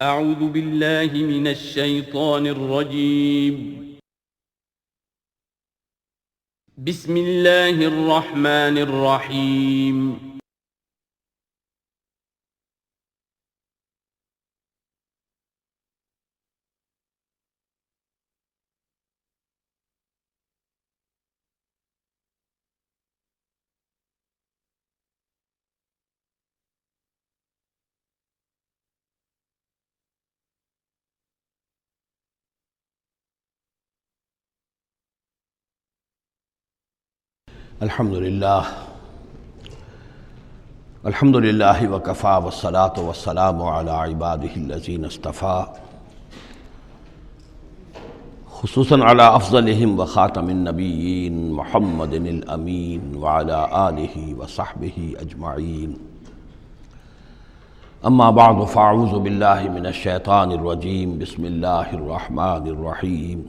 اعوذ باللہ من الشیطان الرجیم بسم اللہ الرحمن الرحیم الحمد للہ وکفیٰ والصلاة والسلام علی عبادہ الذین اصطفیٰ خصوصاً علی افضلہم وخاتم النبیین محمد الامین وعلی آلہ وصحبہ اجمعین اما بعد فاعوذ باللہ من الشیطان الرجیم بسم اللہ الرحمن الرحیم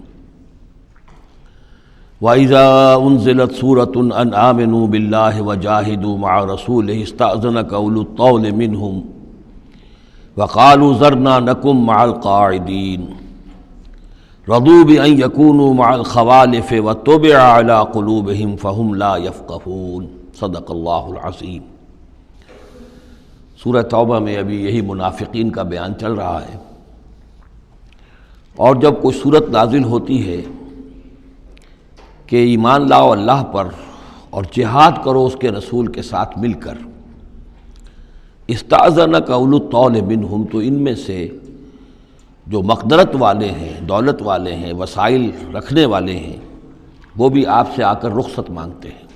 وَإِذَا أُنزِلَتْ سُورَةٌ أَنْ آمِنُوا بِاللَّهِ وَجَاهِدُوا مَعَ رَسُولِهِ اسْتَأْذَنَكَ أُولُو الطَّوْلِ مِنْهُمْ وَقَالُوا ذَرْنَا نَكُنْ مَعَ الْقَاعِدِينَ رَضُوا بِأَنْ يَكُونُوا مَعَ الْخَوَالِفِ وَطُبِعَ عَلَى قُلُوبِهِمْ فَهُمْ لَا يَفْقَهُونَ صدق اللہ العظیم۔ سورہ توبہ میں ابھی یہی منافقین کا بیان چل رہا ہے، اور جب کوئی صورت نازل ہوتی ہے کہ ایمان لاؤ اللہ پر اور جہاد کرو اس کے رسول کے ساتھ مل کر، استأذنک اولو الطول منہم، تو ان میں سے جو مقدرت والے ہیں، دولت والے ہیں، وسائل رکھنے والے ہیں، وہ بھی آپ سے آ کر رخصت مانگتے ہیں۔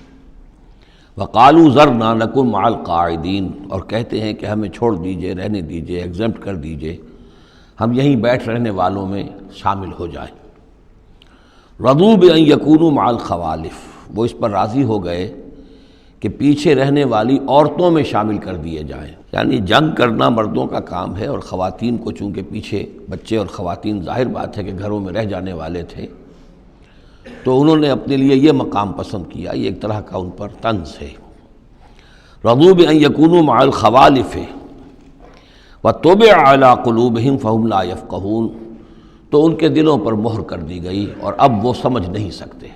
وقالوا ذرنا نکن مع القاعدین، اور کہتے ہیں کہ ہمیں چھوڑ دیجئے، رہنے دیجئے، ایگزمپٹ کر دیجئے، ہم یہیں بیٹھ رہنے والوں میں شامل ہو جائیں۔ رضوا بأن یکونوا مع الخوالف، وہ اس پر راضی ہو گئے کہ پیچھے رہنے والی عورتوں میں شامل کر دیے جائیں، یعنی جنگ کرنا مردوں کا کام ہے، اور خواتین کو چونکہ پیچھے بچے اور خواتین ظاہر بات ہے کہ گھروں میں رہ جانے والے تھے، تو انہوں نے اپنے لیے یہ مقام پسند کیا، یہ ایک طرح کا ان پر طنز ہے۔ رضوا بأن یکونوا مع الخوالف وطبع علی قلوبہم فہم لا یفقہون، تو ان کے دلوں پر مہر کر دی گئی اور اب وہ سمجھ نہیں سکتے۔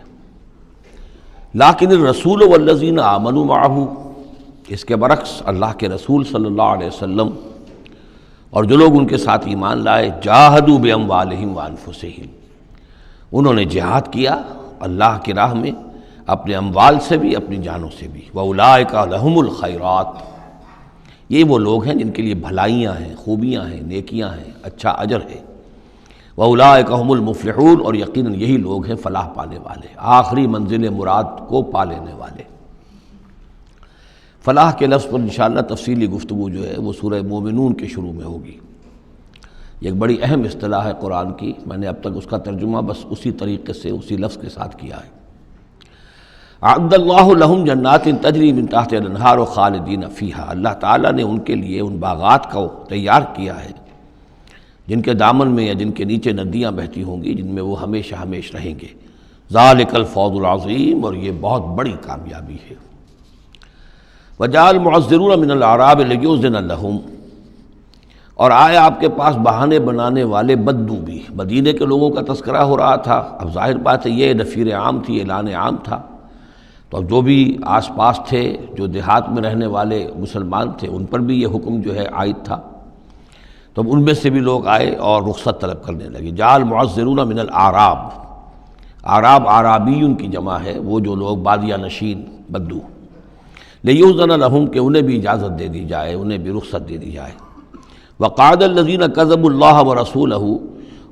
لیکن الرسول والذین آمنوا معہ، اس کے برعکس اللہ کے رسول صلی اللہ علیہ وسلم اور جو لوگ ان کے ساتھ ایمان لائے، جاہدوا باموالہم وانفسہم، انہوں نے جہاد کیا اللہ کی راہ میں، اپنے اموال سے بھی، اپنی جانوں سے بھی۔ وَأُولَٰئِکَ لَهُمُ الْخَيْرَاتُ، یہ وہ لوگ ہیں جن کے لیے بھلائیاں ہیں، خوبیاں ہیں، نیکیاں ہیں، اچھا اجر ہے۔ وَأُولَٰئِکَ هُمُ الْمُفْلِحُونَ، اور یقیناً یہی لوگ ہیں فلاح پانے والے، آخری منزل مراد کو پا لینے والے۔ فلاح کے لفظ پر انشاءاللہ تفصیلی گفتگو جو ہے وہ سورہ مومنون کے شروع میں ہوگی۔ یہ ایک بڑی اہم اصطلاح ہے قرآن کی، میں نے اب تک اس کا ترجمہ بس اسی طریقے سے اسی لفظ کے ساتھ کیا ہے۔ اعد اللہ لہم جنات تجری من تحتہا الانہار خالدین فیہا، اللہ تعالیٰ نے ان کے لیے ان باغات کو تیار کیا ہے جن کے دامن میں یا جن کے نیچے ندیاں بہتی ہوں گی، جن میں وہ ہمیشہ ہمیش رہیں گے۔ ذالک الفوز العظیم، اور یہ بہت بڑی کامیابی ہے۔ وجاء المعذرون من الاعراب لیؤذن لہم، اور آئے آپ کے پاس بہانے بنانے والے بدو بھی، مدینے کے لوگوں کا تذکرہ ہو رہا تھا، اب ظاہر بات ہے یہ نفیر عام تھی، اعلان عام تھا، تو اب جو بھی آس پاس تھے، جو دیہات میں رہنے والے مسلمان تھے، ان پر بھی یہ حکم جو ہے عائد تھا، تو ان میں سے بھی لوگ آئے اور رخصت طلب کرنے لگے۔ جاء المعذرون من الاعراب، اعراب اعرابیون کی جمع ہے، وہ جو لوگ بادیہ نشین بدو، لیؤذن لہم، کہ انہیں بھی اجازت دے دی جائے، انہیں بھی رخصت دے دی جائے۔ وقعد الذین کذبوا اللہ ورسولہ،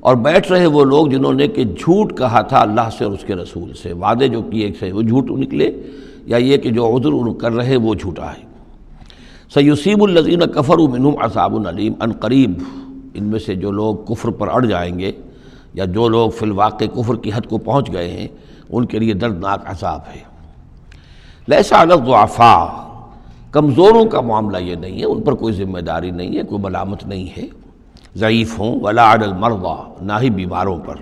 اور بیٹھ رہے وہ لوگ جنہوں نے کہ جھوٹ کہا تھا اللہ سے اور اس کے رسول سے، وعدے جو کیے تھے وہ جھوٹ نکلے، یا یہ کہ جو عذر ان کر رہے وہ جھوٹا ہے۔ سیصیب الذین کفروا منہم عذاب علیم، ان قریب ان میں سے جو لوگ کفر پر اڑ جائیں گے، یا جو لوگ فی الواقع کفر کی حد کو پہنچ گئے ہیں، ان کے لیے دردناک عذاب ہے۔ لیس علی الضعفاء، کمزوروں کا معاملہ یہ نہیں ہے، ان پر کوئی ذمہ داری نہیں ہے، کوئی ملامت نہیں ہے، ضعیف ہوں، ولا علی المرضى، نہ ہی بیماروں پر،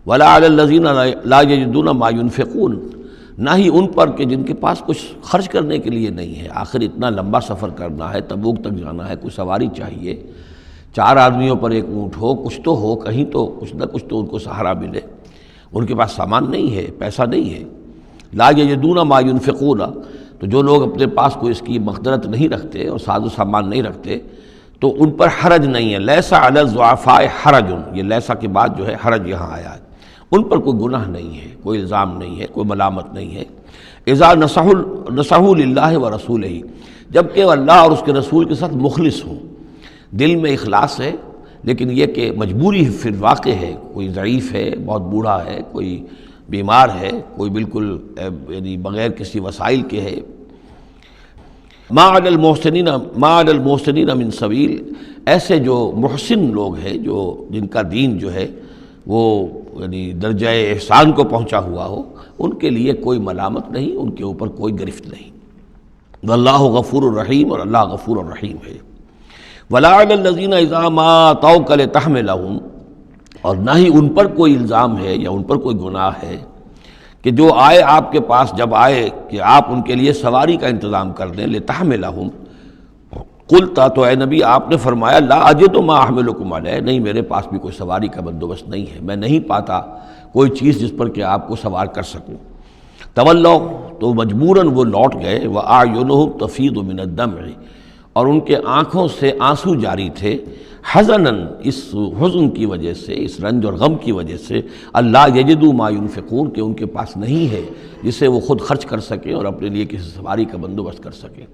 ولا علی الذین لا یجدون ما ينفقون، نہ ہی ان پر کہ جن کے پاس کچھ خرچ کرنے کے لیے نہیں ہے۔ آخر اتنا لمبا سفر کرنا ہے، تبوک تک جانا ہے، کوئی سواری چاہیے، 4 آدمیوں پر ایک اونٹ ہو، کچھ تو ہو، کہیں تو کچھ نہ کچھ تو ان کو سہارا ملے۔ ان کے پاس سامان نہیں ہے، پیسہ نہیں ہے۔ لا یجدون ما ينفقون، تو جو لوگ اپنے پاس کوئی اس کی مقدرت نہیں رکھتے اور ساز و سامان نہیں رکھتے تو ان پر حرج نہیں ہے۔ لیس علی الضعفاء حرج، یہ لیسا کے بعد جو ہے حرج یہاں آیا ہے، ان پر کوئی گناہ نہیں ہے، کوئی الزام نہیں ہے، کوئی ملامت نہیں ہے۔ اذا نصحوا للہ ورسولہ، جب کہ اللہ اور اس کے رسول کے ساتھ مخلص ہوں، دل میں اخلاص ہے، لیکن یہ کہ مجبوری فی الواقع ہے، کوئی ضعیف ہے، بہت بوڑھا ہے، کوئی بیمار ہے، کوئی بالکل یعنی بغیر کسی وسائل کے ہے۔ ما علی المحسنین من سبیل، ایسے جو محسن لوگ ہیں، جو جن کا دین جو ہے وہ یعنی درجہ احسان کو پہنچا ہوا ہو، ان کے لیے کوئی ملامت نہیں، ان کے اوپر کوئی گرفت نہیں۔ واللہ غفور الرحیم، اور اللہ غفور الرحیم ہے۔ ولا علی الذین اذا ما اتوک لتحملہم، اور نہ ہی ان پر کوئی الزام ہے یا ان پر کوئی گناہ ہے کہ جو آئے آپ کے پاس، جب آئے کہ آپ ان کے لیے سواری کا انتظام کر دیں، لتحملہم، قلتا، تو اے نبی آپ نے فرمایا، لا اجد ما احملکم علیہ، نہیں میرے پاس بھی کوئی سواری کا بندوبست نہیں ہے، میں نہیں پاتا کوئی چیز جس پر کہ آپ کو سوار کر سکوں۔ تولوا، تو مجبوراً وہ لوٹ گئے، واعینہم تفیض من الدمع، اور ان کے آنکھوں سے آنسو جاری تھے، حزناً، اس حزن کی وجہ سے، اس رنج اور غم کی وجہ سے، اللہ یجدوا ما ينفقون، کہ ان کے پاس نہیں ہے جسے وہ خود خرچ کر سکیں اور اپنے لیے کسی سواری کا بندوبست کر سکیں۔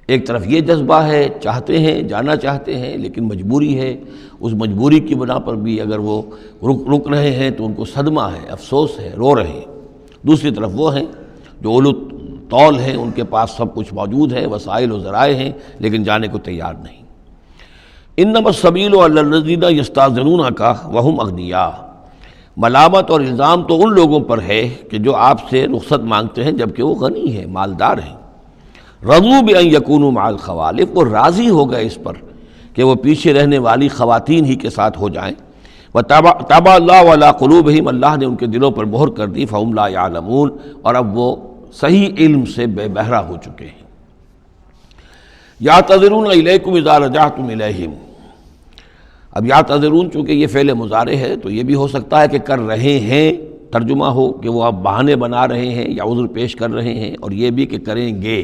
ایک طرف یہ جذبہ ہے، چاہتے ہیں، جانا چاہتے ہیں، لیکن مجبوری ہے، اس مجبوری کی بنا پر بھی اگر وہ رک رہے ہیں تو ان کو صدمہ ہے، افسوس ہے، رو رہے ہیں۔ دوسری طرف وہ ہیں جو اولو طول ہیں، ان کے پاس سب کچھ موجود ہے، وسائل و ذرائع ہیں، لیکن جانے کو تیار نہیں۔ انما السبیل علی الذین یستاذنونک وہم اغنیاء، ملامت اور الزام تو ان لوگوں پر ہے کہ جو آپ سے رخصت مانگتے ہیں جبکہ وہ غنی ہیں، مالدار ہیں۔ رضوا بان یکونوا مع الخوالف، وہ راضی ہو گئے اس پر کہ وہ پیچھے رہنے والی خواتین ہی کے ساتھ ہو جائیں۔ وطبع اللہ علی قلوبہم، اللہ نے ان کے دلوں پر مہر کر دی، فہم لا یعلمون، اور اب وہ صحیح علم سے بے بہرہ ہو چکے ہیں۔ یعتذرون الیکم اذا رجعتم الیہم، اب یعتذرون چونکہ یہ فعل مضارع ہے تو یہ بھی ہو سکتا ہے کہ کر رہے ہیں ترجمہ ہو کہ وہ اب بہانے بنا رہے ہیں یا عذر پیش کر رہے ہیں، اور یہ بھی کہ کریں گے۔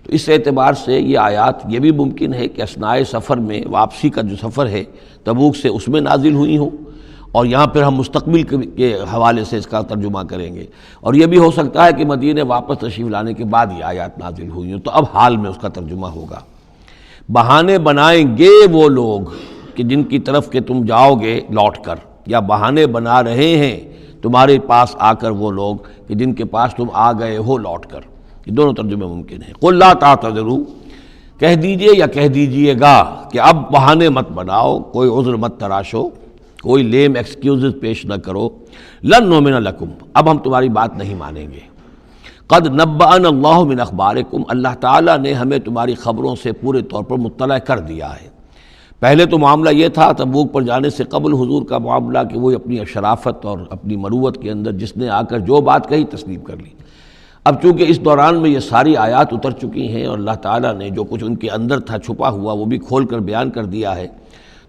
تو اس اعتبار سے یہ آیات یہ بھی ممکن ہے کہ اثناء سفر میں، واپسی کا جو سفر ہے تبوک سے، اس میں نازل ہوئی ہوں، اور یہاں پھر ہم مستقبل کے حوالے سے اس کا ترجمہ کریں گے، اور یہ بھی ہو سکتا ہے کہ مدینہ واپس تشریف لانے کے بعد یہ آیات نازل ہوئی ہوں، تو اب حال میں اس کا ترجمہ ہوگا۔ بہانے بنائیں گے وہ لوگ کہ جن کی طرف کہ تم جاؤ گے لوٹ کر، یا بہانے بنا رہے ہیں تمہارے پاس آ کر وہ لوگ کہ جن کے پاس تم آ گئے ہو لوٹ کر، یہ دونوں ترجمے ممکن ہیں۔ قل لا تعتذروا، کہہ دیجئے یا کہہ دیجئے گا کہ اب بہانے مت بناؤ، کوئی عذر مت تراشو، کوئی لیم ایکسکیوزز پیش نہ کرو، لن نؤمن لکم، اب ہم تمہاری بات نہیں مانیں گے۔ قد نبأنا اللہ من اخبارکم، اللہ تعالیٰ نے ہمیں تمہاری خبروں سے پورے طور پر مطلع کر دیا ہے۔ پہلے تو معاملہ یہ تھا تبوک پر جانے سے قبل حضور کا معاملہ کہ وہ اپنی شرافت اور اپنی مروت کے اندر جس نے آ کر جو بات کہی تسلیم کر لی۔ اب چونکہ اس دوران میں یہ ساری آیات اتر چکی ہیں اور اللہ تعالیٰ نے جو کچھ ان کے اندر تھا چھپا ہوا وہ بھی کھول کر بیان کر دیا ہے،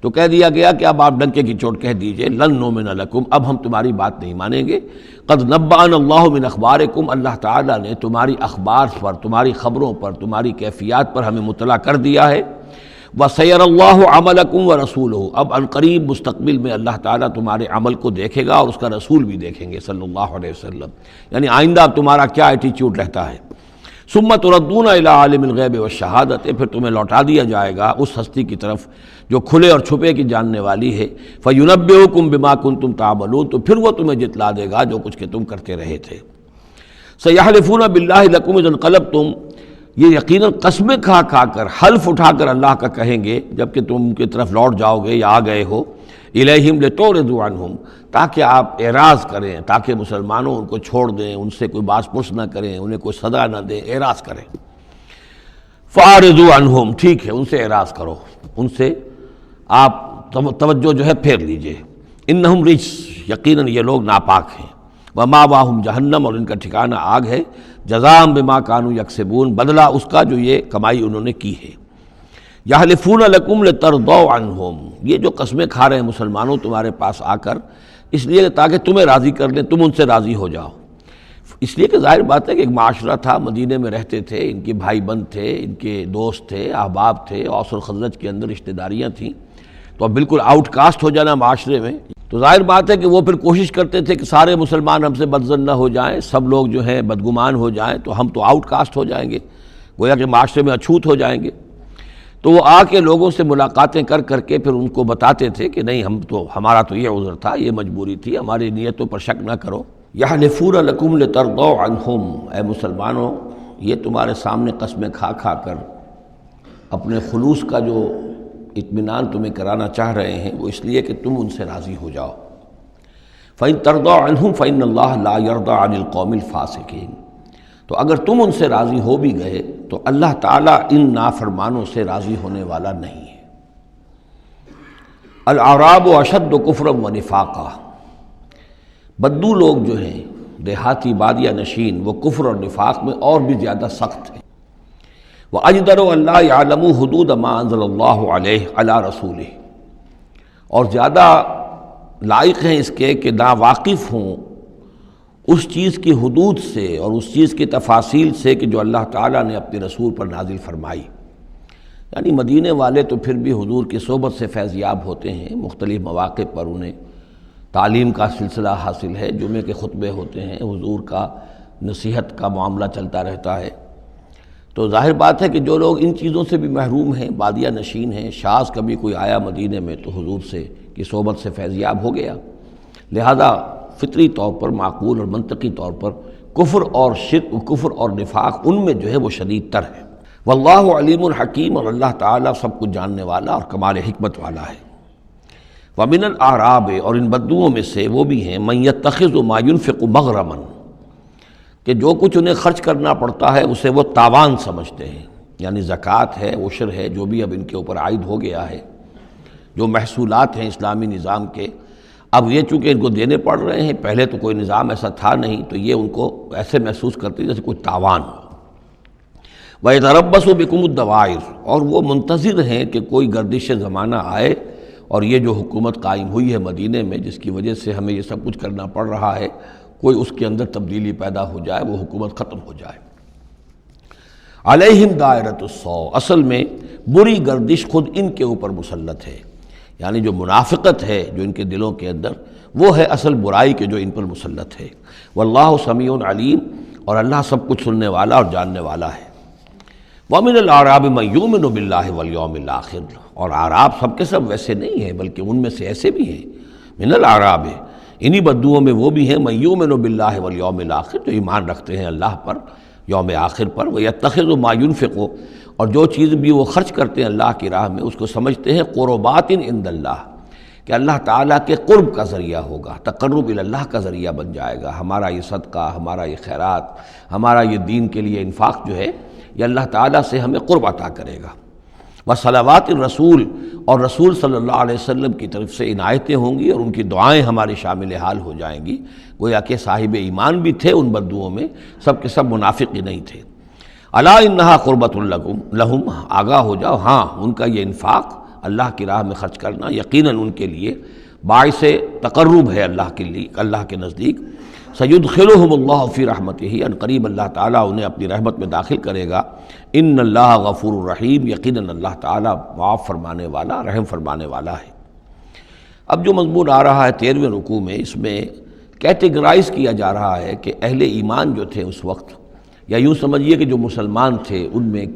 تو کہہ دیا گیا کہ اب آپ ڈنکے کی چوٹ کہہ دیجئے، لن نؤمن لکم، اب ہم تمہاری بات نہیں مانیں گے۔ قد نبأنا اللہ من اخبارکم، اللہ تعالیٰ نے تمہاری اخبار پر، تمہاری خبروں پر، تمہاری کیفیات پر ہمیں مطلع کر دیا ہے۔ وَسَيَرَ اللَّهُ عَمَلَكُمْ وَرَسُولُهُ، اب عنقریب مستقبل میں اللہ تعالیٰ تمہارے عمل کو دیکھے گا اور اس کا رسول بھی دیکھیں گے صلی اللہ علیہ وسلم، یعنی آئندہ اب تمہارا کیا ایٹیچیوڈ رہتا ہے۔ ثُمَّ تُرَدُّونَ إِلَىٰ عَالِمِ الْغَیْبِ وَالشَّہَادَةِ، پھر تمہیں لوٹا دیا جائے گا اس ہستی کی طرف جو کھلے اور چھپے کی جاننے والی ہے۔ فَيُنَبِّئُكُم بِمَا كُنتُمْ تَعْمَلُونَ، تو پھر وہ تمہیں جتلا دے گا جو کچھ کہ تم کرتے رہے تھے۔ سَيَحْلِفُونَ بِاللَّهِ لَكُمْ إِذَا انقلبتم، یہ یقیناً قسمیں کھا کھا کر، حلف اٹھا کر اللہ کا کہیں گے جب کہ تم ان کی طرف لوٹ جاؤ گے یا آ گئے ہو، الیہم لتعرضوا عنہم، تاکہ آپ اعراض کریں، تاکہ مسلمانوں ان کو چھوڑ دیں، ان سے کوئی باز پرس نہ کریں، انہیں کوئی صدا نہ دیں، اعراض کریں۔ فاعرضوا عنہم، ٹھیک ہے ان سے اعراض کرو، ان سے آپ توجہ جو ہے پھیر لیجئے۔ انہم رجس، یقیناً یہ لوگ ناپاک ہیں۔ ومأواہم جہنم، اور ان کا ٹھکانہ آگ ہے۔ جزاء بما کانوا یکسبون، بدلہ اس کا جو یہ کمائی انہوں نے کی ہے۔ یحلفون لکم لترضوا عنہم، یہ جو قسمیں کھا رہے ہیں مسلمانوں تمہارے پاس آ کر، اس لیے تاکہ تمہیں راضی کر لیں، تم ان سے راضی ہو جاؤ۔ اس لیے کہ ظاہر بات ہے کہ ایک معاشرہ تھا، مدینے میں رہتے تھے، ان کے بھائی بند تھے، ان کے دوست تھے، احباب تھے، اوس اور خزرج کے اندر رشتہ داریاں تھیں، تو اب بالکل آؤٹ کاسٹ ہو جانا معاشرے میں، تو ظاہر بات ہے کہ وہ پھر کوشش کرتے تھے کہ سارے مسلمان ہم سے بدظن نہ ہو جائیں، سب لوگ جو ہیں بدگمان ہو جائیں، تو ہم تو آؤٹ کاسٹ ہو جائیں گے، گویا کہ معاشرے میں اچھوت ہو جائیں گے۔ تو وہ آ کے لوگوں سے ملاقاتیں کر کر کے پھر ان کو بتاتے تھے کہ نہیں، ہمارا تو یہ عذر تھا، یہ مجبوری تھی، ہماری نیتوں پر شک نہ کرو۔ یحلفون لکم لترضوا عنہم، اے مسلمانوں یہ تمہارے سامنے قسمیں کھا کھا کر اپنے خلوص کا جو اطمینان تمہیں کرانا چاہ رہے ہیں، وہ اس لیے کہ تم ان سے راضی ہو جاؤ۔ فَإِن تَرْضَوْا عَنْهُمْ فَإِنَّ اللَّهَ لَا يَرْضَىٰ عَنِ الْقَوْمِ الْفَاسِقِينَ، تو اگر تم ان سے راضی ہو بھی گئے تو اللہ تعالیٰ ان نافرمانوں سے راضی ہونے والا نہیں ہے۔ الاعراب اشد کفرا ونفاقا، بدو لوگ جو ہیں دیہاتی بادیہ نشین، وہ کفر اور نفاق میں اور بھی زیادہ سخت ہیں۔ وَأَجْدَرُ أَن لَّا يَعْلَمُوا حُدُودَ مَا أَنزَلَ اللَّهُ عَلَيْهِ عَلَىٰ رَسُولِهِ، اور زیادہ لائق ہیں اس کے کہ ناواقف ہوں اس چیز کی حدود سے اور اس چیز کی تفاصیل سے کہ جو اللہ تعالیٰ نے اپنے رسول پر نازل فرمائی۔ یعنی مدینے والے تو پھر بھی حضور کی صحبت سے فیض یاب ہوتے ہیں، مختلف مواقع پر انہیں تعلیم کا سلسلہ حاصل ہے، جمعے کے خطبے ہوتے ہیں، حضور کا نصیحت کا معاملہ چلتا رہتا ہے، تو ظاہر بات ہے کہ جو لوگ ان چیزوں سے بھی محروم ہیں، بادیہ نشین ہیں، شاذ کبھی کوئی آیا مدینے میں تو حضور سے کی صحبت سے فیض یاب ہو گیا، لہذا فطری طور پر، معقول اور منطقی طور پر کفر اور شرک، کفر اور نفاق ان میں جو ہے وہ شدید تر ہے۔ واللہ علیم الحکیم، اور اللہ تعالیٰ سب کچھ جاننے والا اور کمال حکمت والا ہے۔ ومن الاعراب، اور ان بدوؤں میں سے وہ بھی ہیں، من یتخذ ما ينفق مغرما، کہ جو کچھ انہیں خرچ کرنا پڑتا ہے اسے وہ تاوان سمجھتے ہیں، یعنی زکوٰۃ ہے، عشر ہے، جو بھی اب ان کے اوپر عائد ہو گیا ہے، جو محصولات ہیں اسلامی نظام کے، اب یہ چونکہ ان کو دینے پڑ رہے ہیں، پہلے تو کوئی نظام ایسا تھا نہیں، تو یہ ان کو ایسے محسوس کرتے جیسے کوئی تاوان ہو۔ وَيَتَرَبَّصُ بِكُمُ الدَّوَائِرَ، اور وہ منتظر ہیں کہ کوئی گردش زمانہ آئے، اور یہ جو حکومت قائم ہوئی ہے مدینے میں، جس کی وجہ سے ہمیں یہ سب کچھ کرنا پڑ رہا ہے، کوئی اس کے اندر تبدیلی پیدا ہو جائے، وہ حکومت ختم ہو جائے۔ علیہم دائرۃ السوء، اصل میں بری گردش خود ان کے اوپر مسلط ہے، یعنی جو منافقت ہے جو ان کے دلوں کے اندر، وہ ہے اصل برائی کے جو ان پر مسلط ہے۔ واللہ سمیع علیم، اور اللہ سب کچھ سننے والا اور جاننے والا ہے۔ ومن الاعراب من یؤمن باللہ والیوم الآخر، اور اعراب سب کے سب ویسے نہیں ہیں، بلکہ ان میں سے ایسے بھی ہیں، من الاعراب، انہی بدوؤں میں وہ بھی ہیں، من یؤمن باللہ والیوم الآخر، جو ایمان رکھتے ہیں اللہ پر، یوم آخر پر، ویتخذ ما ینفق، اور جو چیز بھی وہ خرچ کرتے ہیں اللہ کی راہ میں، اس کو سمجھتے ہیں قربات عند اللہ، کہ اللہ تعالیٰ کے قرب کا ذریعہ ہوگا، تقرب الی اللہ کا ذریعہ بن جائے گا، ہمارا یہ صدقہ، ہمارا یہ خیرات، ہمارا یہ دین کے لیے انفاق جو ہے، یہ اللہ تعالیٰ سے ہمیں قرب عطا کرے گا۔ وصلوات الرسول، اور رسول صلی اللہ علیہ وسلم کی طرف سے عنایتیں ہوں گی اور ان کی دعائیں ہماری شامل حال ہو جائیں گی، گویا کہ صاحب ایمان بھی تھے ان بدوؤں میں، سب کے سب منافق ہی نہیں تھے۔ الا انہا قربۃ لہم، آگاہ ہو جاؤ، ہاں ان کا یہ انفاق، اللہ کی راہ میں خرچ کرنا، یقیناً ان کے لیے باعث تقرب ہے اللہ کے لیے، اللہ کے نزدیک۔ سیدخلہم اللہ فی رحمتہ، ان قریب اللہ تعالیٰ انہیں اپنی رحمت میں داخل کرے گا۔ ان اللہ غفور الرحیم، یقیناً اللہ تعالیٰ معاف فرمانے والا، رحم فرمانے والا ہے۔ اب جو مضمون آ رہا ہے 13ویں رکوع میں، اس میں کیٹیگرائز کیا جا رہا ہے کہ اہل ایمان جو تھے اس وقت، یا یوں سمجھیے کہ جو مسلمان تھے، ان میں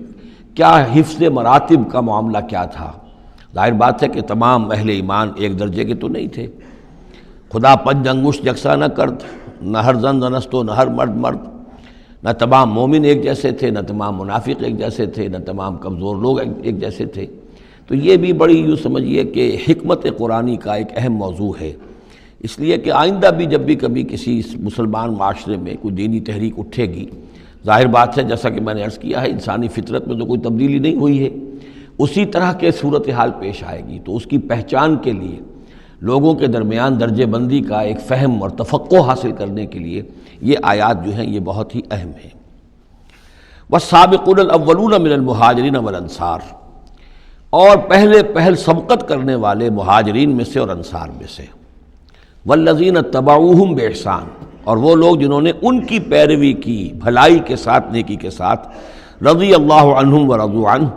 کیا حفظ مراتب کا معاملہ کیا تھا۔ ظاہر بات ہے کہ تمام اہل ایمان ایک درجے کے تو نہیں تھے، خدا پنج انگشت یکساں نہ کرد، نہ ہر زن زنست و نہ ہر مرد مرد، نہ تمام مومن ایک جیسے تھے، نہ تمام منافق ایک جیسے تھے، نہ تمام کمزور لوگ ایک جیسے تھے۔ تو یہ بھی بڑی یوں سمجھیے کہ حکمت قرآنی کا ایک اہم موضوع ہے، اس لیے کہ آئندہ بھی جب بھی کبھی کسی مسلمان معاشرے میں کوئی دینی تحریک اٹھے گی، ظاہر بات ہے جیسا کہ میں نے عرض کیا ہے، انسانی فطرت میں تو کوئی تبدیلی نہیں ہوئی ہے، اسی طرح کے صورتحال پیش آئے گی، تو اس کی پہچان کے لیے، لوگوں کے درمیان درجہ بندی کا ایک فہم اور تفقع حاصل کرنے کے لیے یہ آیات جو ہیں یہ بہت ہی اہم ہیں۔ والسابقون الاولون من المہاجرین والانصار، اور پہلے پہل سبقت کرنے والے مہاجرین میں سے اور انصار میں سے، والذین اتبعوہم بإحسان، اور وہ لوگ جنہوں نے ان کی پیروی کی بھلائی کے ساتھ، نیکی کے ساتھ، رضی اللہ عنہم ورضوا عنہ،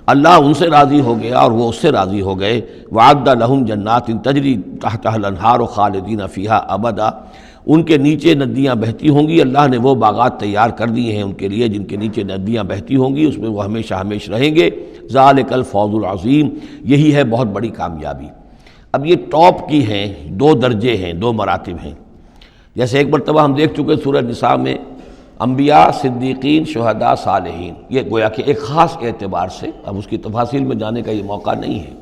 اللہ ان سے راضی ہو گیا اور وہ اس سے راضی ہو گئے، وعد لہم جنات تجری تحتها الانہار خالدین فیہا ابدا، ان کے نیچے ندیاں بہتی ہوں گی، اللہ نے وہ باغات تیار کر دیے ہیں ان کے لیے جن کے نیچے ندیاں بہتی ہوں گی، اس میں وہ ہمیشہ ہمیشہ رہیں گے، ذالک الفوز العظیم، یہی ہے بہت بڑی کامیابی۔ اب یہ ٹاپ کی ہیں، دو درجے ہیں، دو مراتب ہیں۔ جیسے ایک مرتبہ ہم دیکھ چکے سورہ نساء میں انبیاء، صدیقین، شہداء، صالحین، یہ گویا کہ ایک خاص اعتبار سے، اب اس کی تفاصیل میں جانے کا یہ موقع نہیں ہے،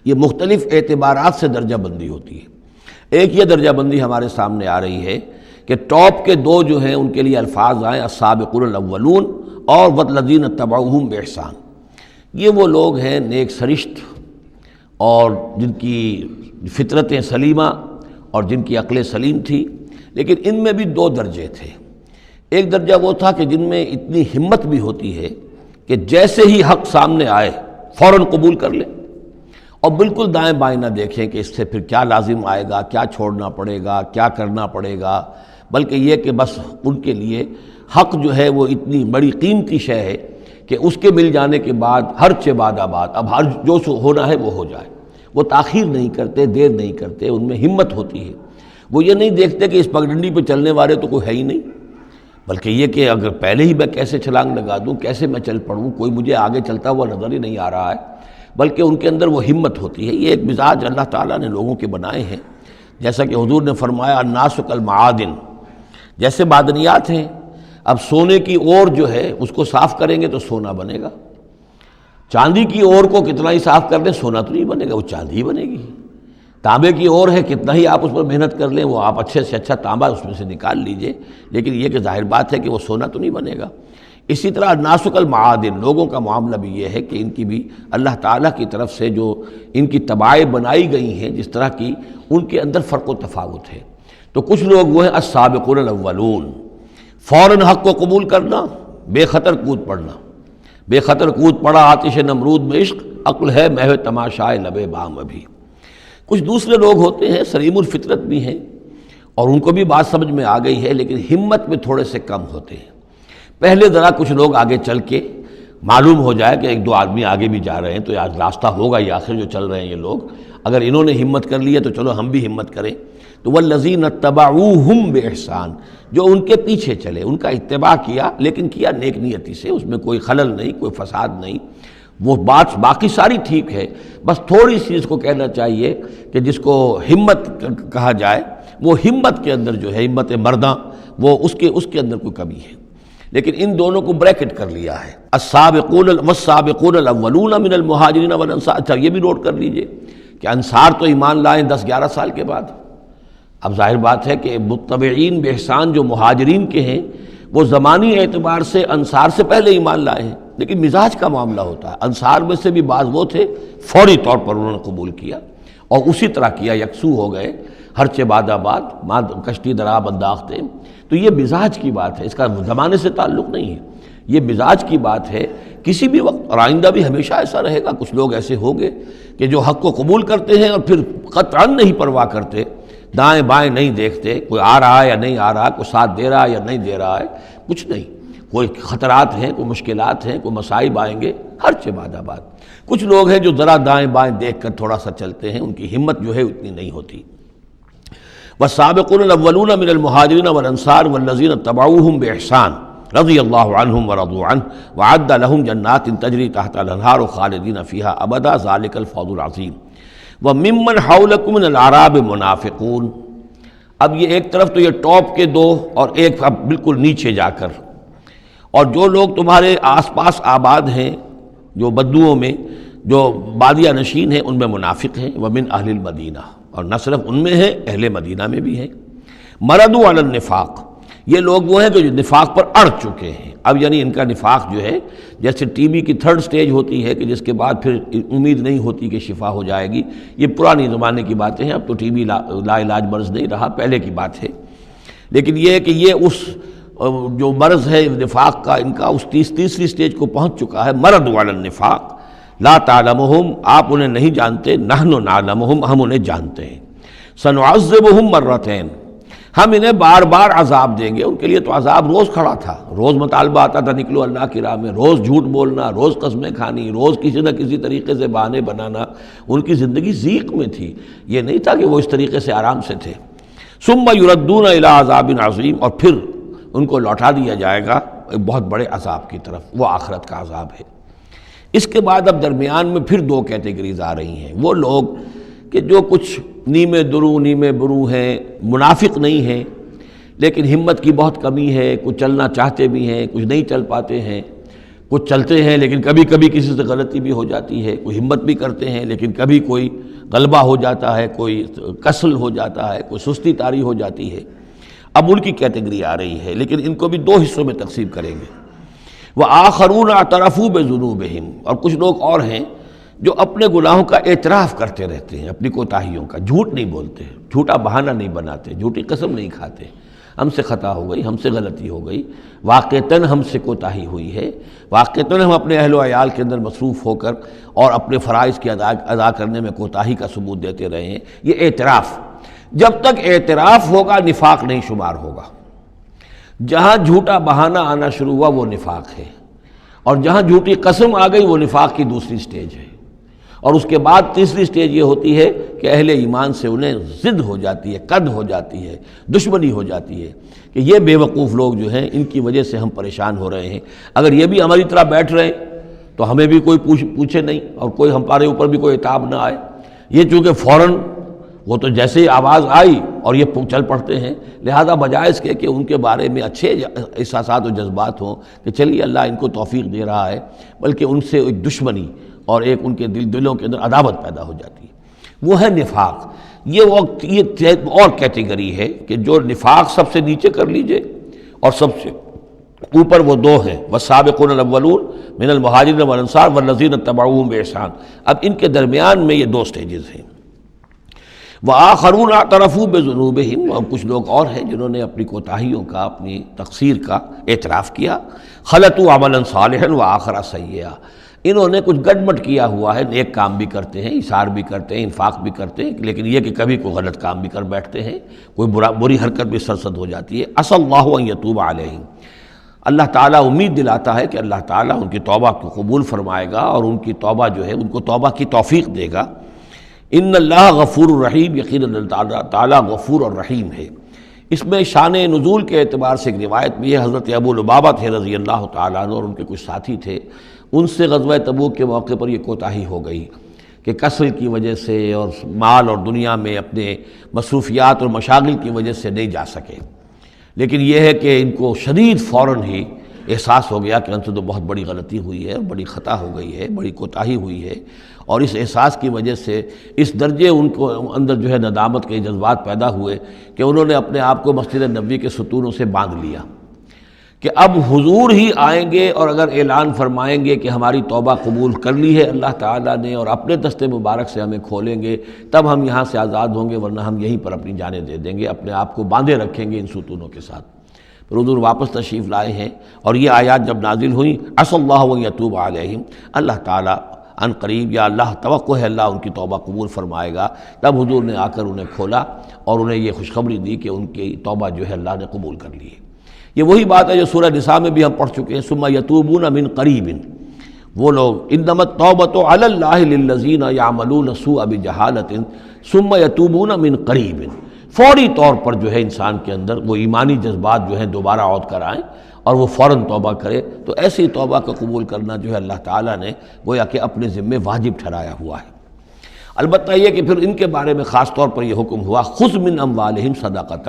یہ مختلف اعتبارات سے درجہ بندی ہوتی ہے۔ ایک یہ درجہ بندی ہمارے سامنے آ رہی ہے کہ ٹاپ کے دو جو ہیں ان کے لیے الفاظ آئیں السابقون الاولون اور والذین اتبعوہم بإحسان، یہ وہ لوگ ہیں نیک سرشت اور جن کی فطرتیں سلیمہ اور جن کی عقل سلیم تھی، لیکن ان میں بھی دو درجے تھے۔ ایک درجہ وہ تھا کہ جن میں اتنی ہمت بھی ہوتی ہے کہ جیسے ہی حق سامنے آئے فوراً قبول کر لیں اور بالکل دائیں بائیں نہ دیکھیں کہ اس سے پھر کیا لازم آئے گا، کیا چھوڑنا پڑے گا، کیا کرنا پڑے گا، بلکہ یہ کہ بس ان کے لیے حق جو ہے وہ اتنی بڑی قیمتی شے ہے کہ اس کے مل جانے کے بعد ہر چہ بعد آباد، اب ہر جو ہونا ہے وہ ہو جائے، وہ تاخیر نہیں کرتے، دیر نہیں کرتے، ان میں ہمت ہوتی ہے۔ وہ یہ نہیں دیکھتے کہ اس پگڈنڈی پہ چلنے والے تو کوئی ہے ہی نہیں، بلکہ یہ کہ اگر پہلے ہی میں کیسے چھلانگ لگا دوں، کیسے میں چل پڑوں، کوئی مجھے آگے چلتا ہوا نظر ہی نہیں آ رہا ہے، بلکہ ان کے اندر وہ ہمت ہوتی ہے۔ یہ ایک مزاج اللہ تعالیٰ نے لوگوں کے بنائے ہیں، جیسا کہ حضور نے فرمایا الناس کالمعادن، جیسے معدنیات ہیں، اب سونے کی اور جو ہے اس کو صاف کریں گے تو سونا بنے گا، چاندی کی اور کو کتنا ہی صاف کر لیں سونا تو نہیں بنے گا، وہ چاندی ہی بنے گی۔ تانبے کی اور ہے، کتنا ہی آپ اس پر محنت کر لیں وہ آپ اچھے سے اچھا تانبا اس میں سے نکال لیجئے، لیکن یہ کہ ظاہر بات ہے کہ وہ سونا تو نہیں بنے گا۔ اسی طرح الناس کالمعادن، لوگوں کا معاملہ بھی یہ ہے کہ ان کی بھی اللہ تعالیٰ کی طرف سے جو ان کی طبائع بنائی گئی ہیں جس طرح کی، ان کے اندر فرق و تفاوت ہے۔ تو کچھ لوگ وہ ہیں السابقون الاولون، فوراً حق کو قبول کرنا، بے خطر کود پڑنا، بے خطر کود پڑا آتش نمرود میں عشق، عقل ہے محو تماشائے لب بام ابھی۔ کچھ دوسرے لوگ ہوتے ہیں سلیم الفطرت بھی ہیں اور ان کو بھی بات سمجھ میں آ گئی ہے، لیکن ہمت میں تھوڑے سے کم ہوتے ہیں۔ پہلے ذرا کچھ لوگ آگے چل کے معلوم ہو جائے کہ ایک دو آدمی آگے بھی جا رہے ہیں تو آج راستہ ہوگا یہ، آخر جو چل رہے ہیں یہ لوگ، اگر انہوں نے ہمت کر لی ہے تو چلو ہم بھی ہمت کریں۔ تو والذین اتبعوہم بإحسان، جو ان کے پیچھے چلے، ان کا اتباع کیا، لیکن کیا نیک نیتی سے، اس میں کوئی خلل نہیں، کوئی فساد نہیں، وہ بات باقی ساری ٹھیک ہے، بس تھوڑی سی اس کو کہنا چاہیے کہ جس کو ہمت کہا جائے، وہ ہمت کے اندر جو ہے ہمت مرداں، وہ اس کے اندر کوئی کمی ہے۔ لیکن ان دونوں کو بریکٹ کر لیا ہے، السابقون والسابقون الاولون من المہاجرین والانصار۔ اچھا یہ بھی نوٹ کر لیجئے کہ انصار تو ایمان لائیں 10-11 سال کے بعد۔ اب ظاہر بات ہے کہ متبعین بإحسان جو مہاجرین کے ہیں وہ زمانی اعتبار سے انصار سے پہلے ایمان لائے ہیں، لیکن مزاج کا معاملہ ہوتا ہے۔ انصار میں سے بھی بعض وہ تھے فوری طور پر انہوں نے قبول کیا اور اسی طرح کیا، یکسو ہو گئے، ہر چہ بعد آباد کشتی درآب انداختے۔ تو یہ مزاج کی بات ہے، اس کا زمانے سے تعلق نہیں ہے، یہ مزاج کی بات ہے۔ کسی بھی وقت اور آئندہ بھی ہمیشہ ایسا رہے گا، کچھ لوگ ایسے ہوں گے کہ جو حق کو قبول کرتے ہیں اور پھر قطعاً نہیں پرواہ کرتے، دائیں بائیں نہیں دیکھتے، کوئی آ رہا ہے یا نہیں آ رہا، کوئی ساتھ دے رہا ہے یا نہیں دے رہا ہے، کچھ نہیں، کوئی خطرات ہیں، کوئی مشکلات ہیں، کوئی مصائب آئیں گے، ہر چہ بعد آباد۔ کچھ لوگ ہیں جو ذرا دائیں بائیں دیکھ کر تھوڑا سا چلتے ہیں، ان کی ہمت جو ہے اتنی نہیں ہوتی۔ والسابقون الاولون من المہاجرین والانصار والذین اتبعوہم بإحسان رضی اللہ عنہم ورضوا عنہ وعد لہم جنات تجری تحت الانہار خالدین فیہا ابدا ذالک الفوز العظیم۔ وممن حولکم من الاعراب منافقون، اب یہ ایک طرف تو یہ ٹاپ کے دو اور ایک اب بالکل نیچے جا کر، اور جو لوگ تمہارے آس پاس آباد ہیں جو بدوؤں میں، جو بادیہ نشین ہیں، ان میں منافق ہیں۔ ومن اہل المدینہ، اور نہ صرف ان میں ہیں، اہل مدینہ میں بھی ہیں۔ مردوا علی النفاق، یہ لوگ وہ ہیں جو نفاق پر اڑ چکے ہیں۔ اب یعنی ان کا نفاق جو ہے جیسے ٹی بی کی 3rd سٹیج ہوتی ہے کہ جس کے بعد پھر امید نہیں ہوتی کہ شفا ہو جائے گی، یہ پرانی زمانے کی باتیں ہیں، اب تو ٹی بی لا علاج مرض نہیں رہا، پہلے کی بات ہے۔ لیکن یہ ہے کہ یہ اس جو مرض ہے نفاق کا، ان کا اس تیسری سٹیج کو پہنچ چکا ہے، مرض علی النفاق، لا تعلمہم آپ انہیں نہیں جانتے، نحن نعلمہم ہم انہیں جانتے ہیں، سنعذبہم مرتین ہم انہیں بار بار عذاب دیں گے۔ ان کے لیے تو عذاب روز کھڑا تھا، روز مطالبہ آتا تھا نکلو اللہ کی راہ میں، روز جھوٹ بولنا، روز قسمیں کھانی، روز کسی نہ کسی طریقے سے بہانے بنانا، ان کی زندگی ضیق میں تھی، یہ نہیں تھا کہ وہ اس طریقے سے آرام سے تھے۔ ثم یردون الی عذاب عظیم اور پھر ان کو لوٹا دیا جائے گا ایک بہت بڑے عذاب کی طرف، وہ آخرت کا عذاب ہے۔ اس کے بعد اب درمیان میں پھر دو کیٹیگریز آ رہی ہیں، وہ لوگ کہ جو کچھ نیمے درو نیمے برو ہیں، منافق نہیں ہیں لیکن ہمت کی بہت کمی ہے، کچھ چلنا چاہتے بھی ہیں، کچھ نہیں چل پاتے ہیں، کچھ چلتے ہیں لیکن کبھی کبھی کسی سے غلطی بھی ہو جاتی ہے، کوئی ہمت بھی کرتے ہیں لیکن کبھی کوئی غلبہ ہو جاتا ہے، کوئی کسل ہو جاتا ہے، کوئی سستی طاری ہو جاتی ہے۔ اب ان کی کیٹیگری آ رہی ہے، لیکن ان کو بھی دو حصوں میں تقسیم کریں گے۔ وآخرون اعترفوا بذنوبہم اور کچھ لوگ اور ہیں جو اپنے گناہوں کا اعتراف کرتے رہتے ہیں، اپنی کوتاہیوں کا، جھوٹ نہیں بولتے، جھوٹا بہانہ نہیں بناتے، جھوٹی قسم نہیں کھاتے، ہم سے خطا ہو گئی، ہم سے غلطی ہو گئی، واقعتاً ہم سے کوتاہی ہوئی ہے، واقعتاً ہم اپنے اہل و عیال کے اندر مصروف ہو کر اور اپنے فرائض کی ادا کرنے میں کوتاہی کا ثبوت دیتے رہے ہیں۔ یہ اعتراف، جب تک اعتراف ہوگا نفاق نہیں شمار ہوگا۔ جہاں جھوٹا بہانہ آنا شروع ہوا وہ نفاق ہے، اور جہاں جھوٹی قسم آ گئی وہ نفاق کی دوسری سٹیج ہے، اور اس کے بعد تیسری سٹیج یہ ہوتی ہے کہ اہل ایمان سے انہیں ضد ہو جاتی ہے، قد ہو جاتی ہے، دشمنی ہو جاتی ہے کہ یہ بے وقوف لوگ جو ہیں ان کی وجہ سے ہم پریشان ہو رہے ہیں، اگر یہ بھی ہماری طرح بیٹھ رہے ہیں تو ہمیں بھی کوئی پوچھے نہیں اور کوئی ہمارے اوپر بھی کوئی عتاب نہ آئے۔ یہ چونکہ فوراً وہ تو جیسے ہی آواز آئی اور یہ چل پڑتے ہیں، لہذا بجائے اس کے کہ ان کے بارے میں اچھے احساسات و جذبات ہوں کہ چلیے اللہ ان کو توفیق دے رہا ہے، بلکہ ان سے ایک دشمنی اور ایک ان کے دلوں کے اندر عداوت پیدا ہو جاتی ہے، وہ ہے نفاق۔ یہ اور کیٹیگری ہے کہ جو نفاق سب سے نیچے کر لیجئے اور سب سے اوپر وہ دو ہیں، والسابقون الاولون من المہاجرین والانصار والذین اتبعوہم بإحسان۔ اب ان کے درمیان میں یہ دو سٹیجز ہیں۔ وآخرون اعترفوا بذنوبہم اور کچھ لوگ اور ہیں جنہوں نے اپنی کوتاہیوں کا، اپنی تقصیر کا اعتراف کیا۔ خلطوا عملا صالحا وآخر سیئا، انہوں نے کچھ گڈمٹ کیا ہوا ہے، نیک کام بھی کرتے ہیں، ایثار بھی کرتے ہیں، انفاق بھی کرتے ہیں، لیکن یہ کہ کبھی کوئی غلط کام بھی کر بیٹھتے ہیں، کوئی بری حرکت بھی سرزد ہو جاتی ہے۔ عسى اللہ ان یتوب علیہم، اللہ تعالیٰ امید دلاتا ہے کہ اللہ تعالیٰ ان کی توبہ کو قبول فرمائے گا اور ان کی توبہ جو ہے ان کو توبہ کی توفیق دے گا۔ ان اللہ غفور الرحیم، یقیناً اللہ تعالیٰ غفور اور رحیم ہے۔ اس میں شان نزول کے اعتبار سے ایک روایت بھی ہے، حضرت ابو لبابہ تھے رضی اللہ تعالیٰ عنہ اور ان کے کچھ ساتھی تھے، ان سے غزوہ تبوک کے موقع پر یہ کوتاہی ہو گئی کہ کسل کی وجہ سے اور مال اور دنیا میں اپنے مصروفیات اور مشاغل کی وجہ سے نہیں جا سکے، لیکن یہ ہے کہ ان کو شدید فوراً ہی احساس ہو گیا کہ ان سے تو بہت بڑی غلطی ہوئی ہے، بڑی خطا ہو گئی ہے، بڑی کوتاہی ہوئی ہے، اور اس احساس کی وجہ سے اس درجے ان کو اندر جو ہے ندامت کے جذبات پیدا ہوئے کہ انہوں نے اپنے آپ کو مسجد نبوی کے ستونوں سے باندھ لیا کہ اب حضور ہی آئیں گے اور اگر اعلان فرمائیں گے کہ ہماری توبہ قبول کر لی ہے اللہ تعالیٰ نے اور اپنے دست مبارک سے ہمیں کھولیں گے، تب ہم یہاں سے آزاد ہوں گے، ورنہ ہم یہیں پر اپنی جانیں دے دیں گے، اپنے آپ کو باندھے رکھیں گے ان ستونوں کے ساتھ۔ پھر حضور واپس تشریف لائے ہیں اور یہ آیات جب نازل ہوئیں، عسى اللہ ان یتوب علیہم، اللہ تعالیٰ ان قریب، یا اللہ توقع ہے اللہ ان کی توبہ قبول فرمائے گا، تب حضور نے آ کر انہیں کھولا اور انہیں یہ خوشخبری دی کہ ان کی توبہ جو ہے اللہ نے قبول کر لی ہے۔ یہ وہی بات ہے جو سورہ نساء میں بھی ہم پڑھ چکے ہیں، ثم یتوبون من قریب، وہ لوگ انما التوبۃ علی اللہ للذین یعملون السوء بجہالۃ ثم یتوبون من قریب، فوری طور پر جو ہے انسان کے اندر وہ ایمانی جذبات جو ہیں دوبارہ عود کر آئیں اور وہ فوراً توبہ کرے، تو ایسی توبہ کا قبول کرنا جو ہے اللہ تعالیٰ نے گویا کہ اپنے ذمے واجب ٹھہرایا ہوا ہے۔ البتہ یہ کہ پھر ان کے بارے میں خاص طور پر یہ حکم ہوا، خذ من اموالہم صدقۃ،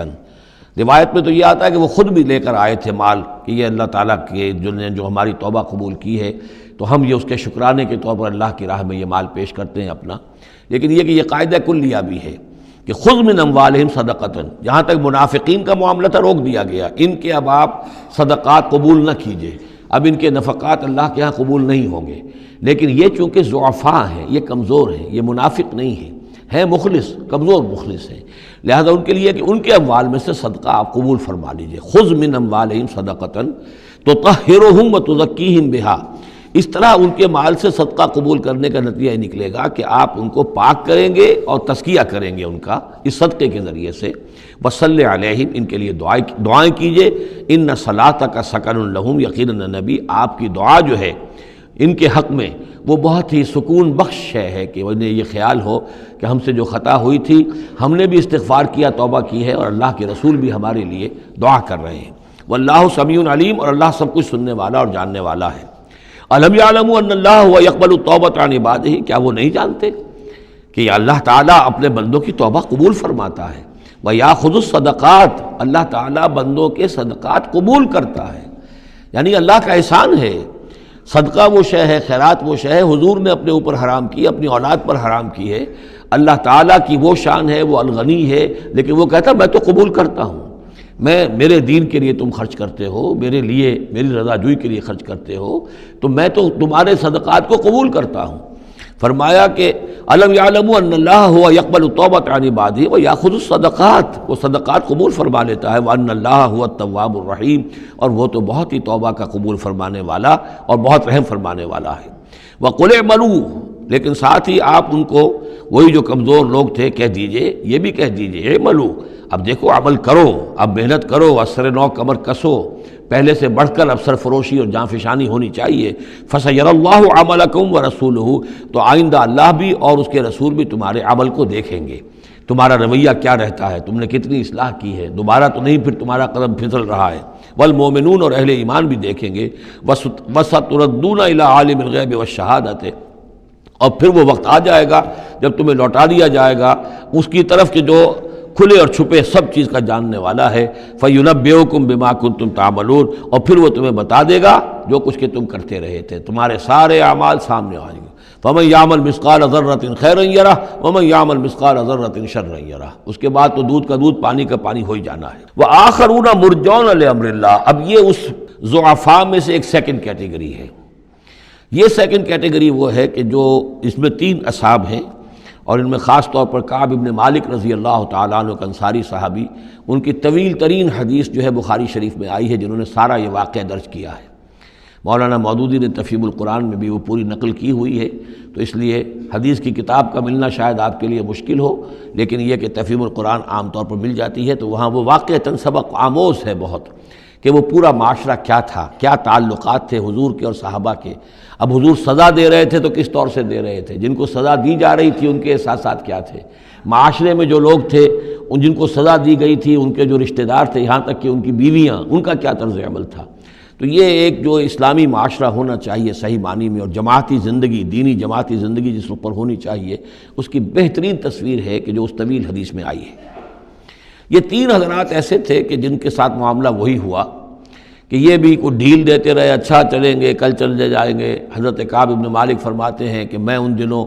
روایت میں تو یہ آتا ہے کہ وہ خود بھی لے کر آئے تھے مال کہ یہ اللہ تعالیٰ کے جو ہماری توبہ قبول کی ہے تو ہم یہ اس کے شکرانے کے طور پر اللہ کی راہ میں یہ مال پیش کرتے ہیں اپنا، لیکن یہ کہ یہ قاعدہ کلیہ بھی ہے کہ خذ من اموالہم صدقۃ، جہاں تک منافقین کا معاملہ تھا روک دیا گیا، ان کے اب آپ صدقات قبول نہ کیجئے، اب ان کے نفقات اللہ کے ہاں قبول نہیں ہوں گے، لیکن یہ چونکہ ضعفاء ہیں، یہ کمزور ہیں، یہ منافق نہیں ہیں مخلص، کمزور مخلص ہیں، لہذا ان کے لیے کہ ان کے اموال میں سے صدقہ آپ قبول فرما لیجئے۔ خذ من اموالہم صدقۃ تطہرہم وتزکیہم بہا، اس طرح ان کے مال سے صدقہ قبول کرنے کا نتیجہ یہ نکلے گا کہ آپ ان کو پاک کریں گے اور تزکیہ کریں گے ان کا اس صدقے کے ذریعے سے۔ وصلی علیہم، ان کے لیے دعائیں کیجئے، ان صلاتک سکن لہم، یقیناً نبی آپ کی دعا جو ہے ان کے حق میں وہ بہت ہی سکون بخش ہے کہ انہیں یہ خیال ہو کہ ہم سے جو خطا ہوئی تھی ہم نے بھی استغفار کیا، توبہ کی ہے، اور اللہ کے رسول بھی ہمارے لیے دعا کر رہے ہیں۔ واللہ سمیع علیم، اور اللہ سب کچھ سننے والا اور جاننے والا ہے۔ الم یعلموا ان اللہ هو يقبل التوبۃ عن عبادہ، کیا وہ نہیں جانتے کہ اللہ تعالیٰ اپنے بندوں کی توبہ قبول فرماتا ہے؟ ویأخذ الصدقات، اللہ تعالیٰ بندوں کے صدقات قبول کرتا ہے، یعنی اللہ کا احسان ہے۔ صدقہ وہ شے ہے، خیرات وہ شے ہے حضور نے اپنے اوپر حرام کی، اپنی اولاد پر حرام کی ہے۔ اللہ تعالیٰ کی وہ شان ہے، وہ الغنی ہے، لیکن وہ کہتا میں تو قبول کرتا ہوں، میرے دین کے لیے تم خرچ کرتے ہو، میرے لیے میری رضا جوئی کے لیے خرچ کرتے ہو، تو میں تو تمہارے صدقات کو قبول کرتا ہوں۔ فرمایا کہ الم یعلموا ان اللہ هو يقبل التوبۃ عن عبادہ ویأخذ الصدقات، وہ صدقات قبول فرما لیتا ہے، وان اللہ هو التواب الرحیم، اور وہ تو بہت ہی توبہ کا قبول فرمانے والا اور بہت رحم فرمانے والا ہے۔ وقل اعملوا، لیکن ساتھ ہی آپ ان کو وہی جو کمزور لوگ تھے کہہ دیجئے، یہ بھی کہہ دیجئے اعملوا، اب دیکھو عمل کرو، اب محنت کرو، اثر نو کمر کسو، پہلے سے بڑھ کر اب سرفروشی اور جانفشانی ہونی چاہیے۔ فَسَيَرَى اللَّهُ عَمَلَكُمْ وَرَسُولُهُ، تو آئندہ اللہ بھی اور اس کے رسول بھی تمہارے عمل کو دیکھیں گے، تمہارا رویہ کیا رہتا ہے، تم نے کتنی اصلاح کی ہے، دوبارہ تو نہیں پھر تمہارا قدم پھسل رہا ہے۔ والمومنون، اور اہل ایمان بھی دیکھیں گے۔ وَسَتُرَدُّونَ إِلَىٰ عَالِمِ الْغَيْبِ وَالشَّهَادَةِ، اور پھر وہ وقت آ جائے گا جب تمہیں لوٹا دیا جائے گا اس کی طرف کہ جو کھلے اور چھپے سب چیز کا جاننے والا ہے۔ فَيُنَبِّئُكُم بِمَا كُنتُمْ تَعْمَلُونَ، اور پھر وہ تمہیں بتا دے گا جو کچھ کہ تم کرتے رہے تھے، تمہارے سارے اعمال سامنے آئیں گے۔ فَمَن يَعْمَلْ مِثْقَالَ ذَرَّةٍ خَيْرًا يَرَهُ وَمَن يَعْمَلْ مِثْقَالَ ذَرَّةٍ شَرًّا يَرَهُ، اس کے بعد تو دودھ کا دودھ پانی کا پانی ہو ہی جانا ہے۔ وَآخَرُونَ مُرْجَوْنَ لِأَمْرِ اللَّهِ، اب یہ اس ضعفاء میں سے ایک سیکنڈ کیٹیگری ہے۔ یہ سیکنڈ کیٹیگری وہ ہے کہ جو اس میں 3 اصحاب ہیں، اور ان میں خاص طور پر کعب بن مالک رضی اللہ تعالیٰ عنہ، انصاری صحابی، ان کی طویل ترین حدیث جو ہے بخاری شریف میں آئی ہے، جنہوں نے سارا یہ واقعہ درج کیا ہے۔ مولانا مودودی نے تفہیم القرآن میں بھی وہ پوری نقل کی ہوئی ہے، تو اس لیے حدیث کی کتاب کا ملنا شاید آپ کے لیے مشکل ہو، لیکن یہ کہ تفہیم القرآن عام طور پر مل جاتی ہے، تو وہاں وہ واقعتاً سبق آموز ہے بہت، کہ وہ پورا معاشرہ کیا تھا، کیا تعلقات تھے حضور کے اور صحابہ کے۔ اب حضور سزا دے رہے تھے تو کس طور سے دے رہے تھے، جن کو سزا دی جا رہی تھی ان کے احساسات کیا تھے، معاشرے میں جو لوگ تھے جن کو سزا دی گئی تھی ان کے جو رشتہ دار تھے، یہاں تک کہ ان کی بیویاں، ان کا کیا طرز عمل تھا۔ تو یہ ایک جو اسلامی معاشرہ ہونا چاہیے صحیح معنی میں، اور جماعتی زندگی، دینی جماعتی زندگی جس پر ہونی چاہیے، اس کی بہترین تصویر ہے کہ جو اس طویل حدیث میں آئی ہے۔ یہ 3 حضرات ایسے تھے کہ جن کے ساتھ معاملہ وہی ہوا کہ یہ بھی کوئی ڈھیل دیتے رہے، اچھا چلیں گے، کل چلے جائیں گے۔ حضرت کعب بن مالک فرماتے ہیں کہ میں ان دنوں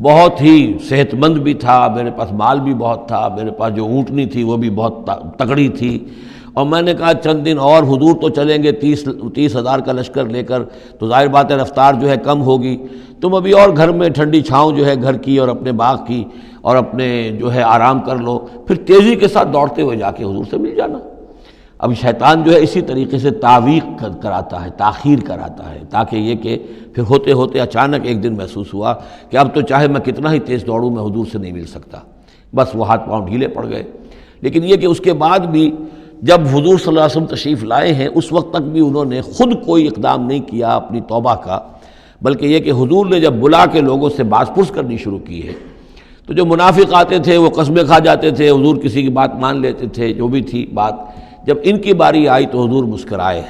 بہت ہی صحت مند بھی تھا، میرے پاس مال بھی بہت تھا، میرے پاس جو اونٹنی تھی وہ بھی بہت تگڑی تھی، اور میں نے کہا چند دن اور حضور تو چلیں گے 30,000 کا لشکر لے کر، تو ظاہر بات ہے رفتار جو ہے کم ہوگی، تم ابھی اور گھر میں ٹھنڈی چھاؤں جو ہے گھر کی اور اپنے باغ کی اور اپنے جو ہے آرام کر لو، پھر تیزی کے ساتھ دوڑتے ہوئے جا کے حضور سے مل جانا۔ اب شیطان جو ہے اسی طریقے سے تعویق کراتا ہے، تاخیر کراتا ہے، تاکہ یہ کہ پھر ہوتے ہوتے اچانک ایک دن محسوس ہوا کہ اب تو چاہے میں کتنا ہی تیز دوڑوں میں حضور سے نہیں مل سکتا، بس وہ ہاتھ پاؤں ڈھیلے پڑ گئے۔ لیکن یہ کہ اس کے بعد بھی جب حضور صلی اللہ علیہ وسلم تشریف لائے ہیں اس وقت تک بھی انہوں نے خود کوئی اقدام نہیں کیا اپنی توبہ کا، بلکہ یہ کہ حضور نے جب بلا کے لوگوں سے باز پرس کرنی شروع کی ہے تو جو منافق آتے تھے وہ قسمیں کھا جاتے تھے، حضور کسی کی بات مان لیتے تھے، جو بھی تھی بات، جب ان کی باری آئی تو حضور مسکرائے۔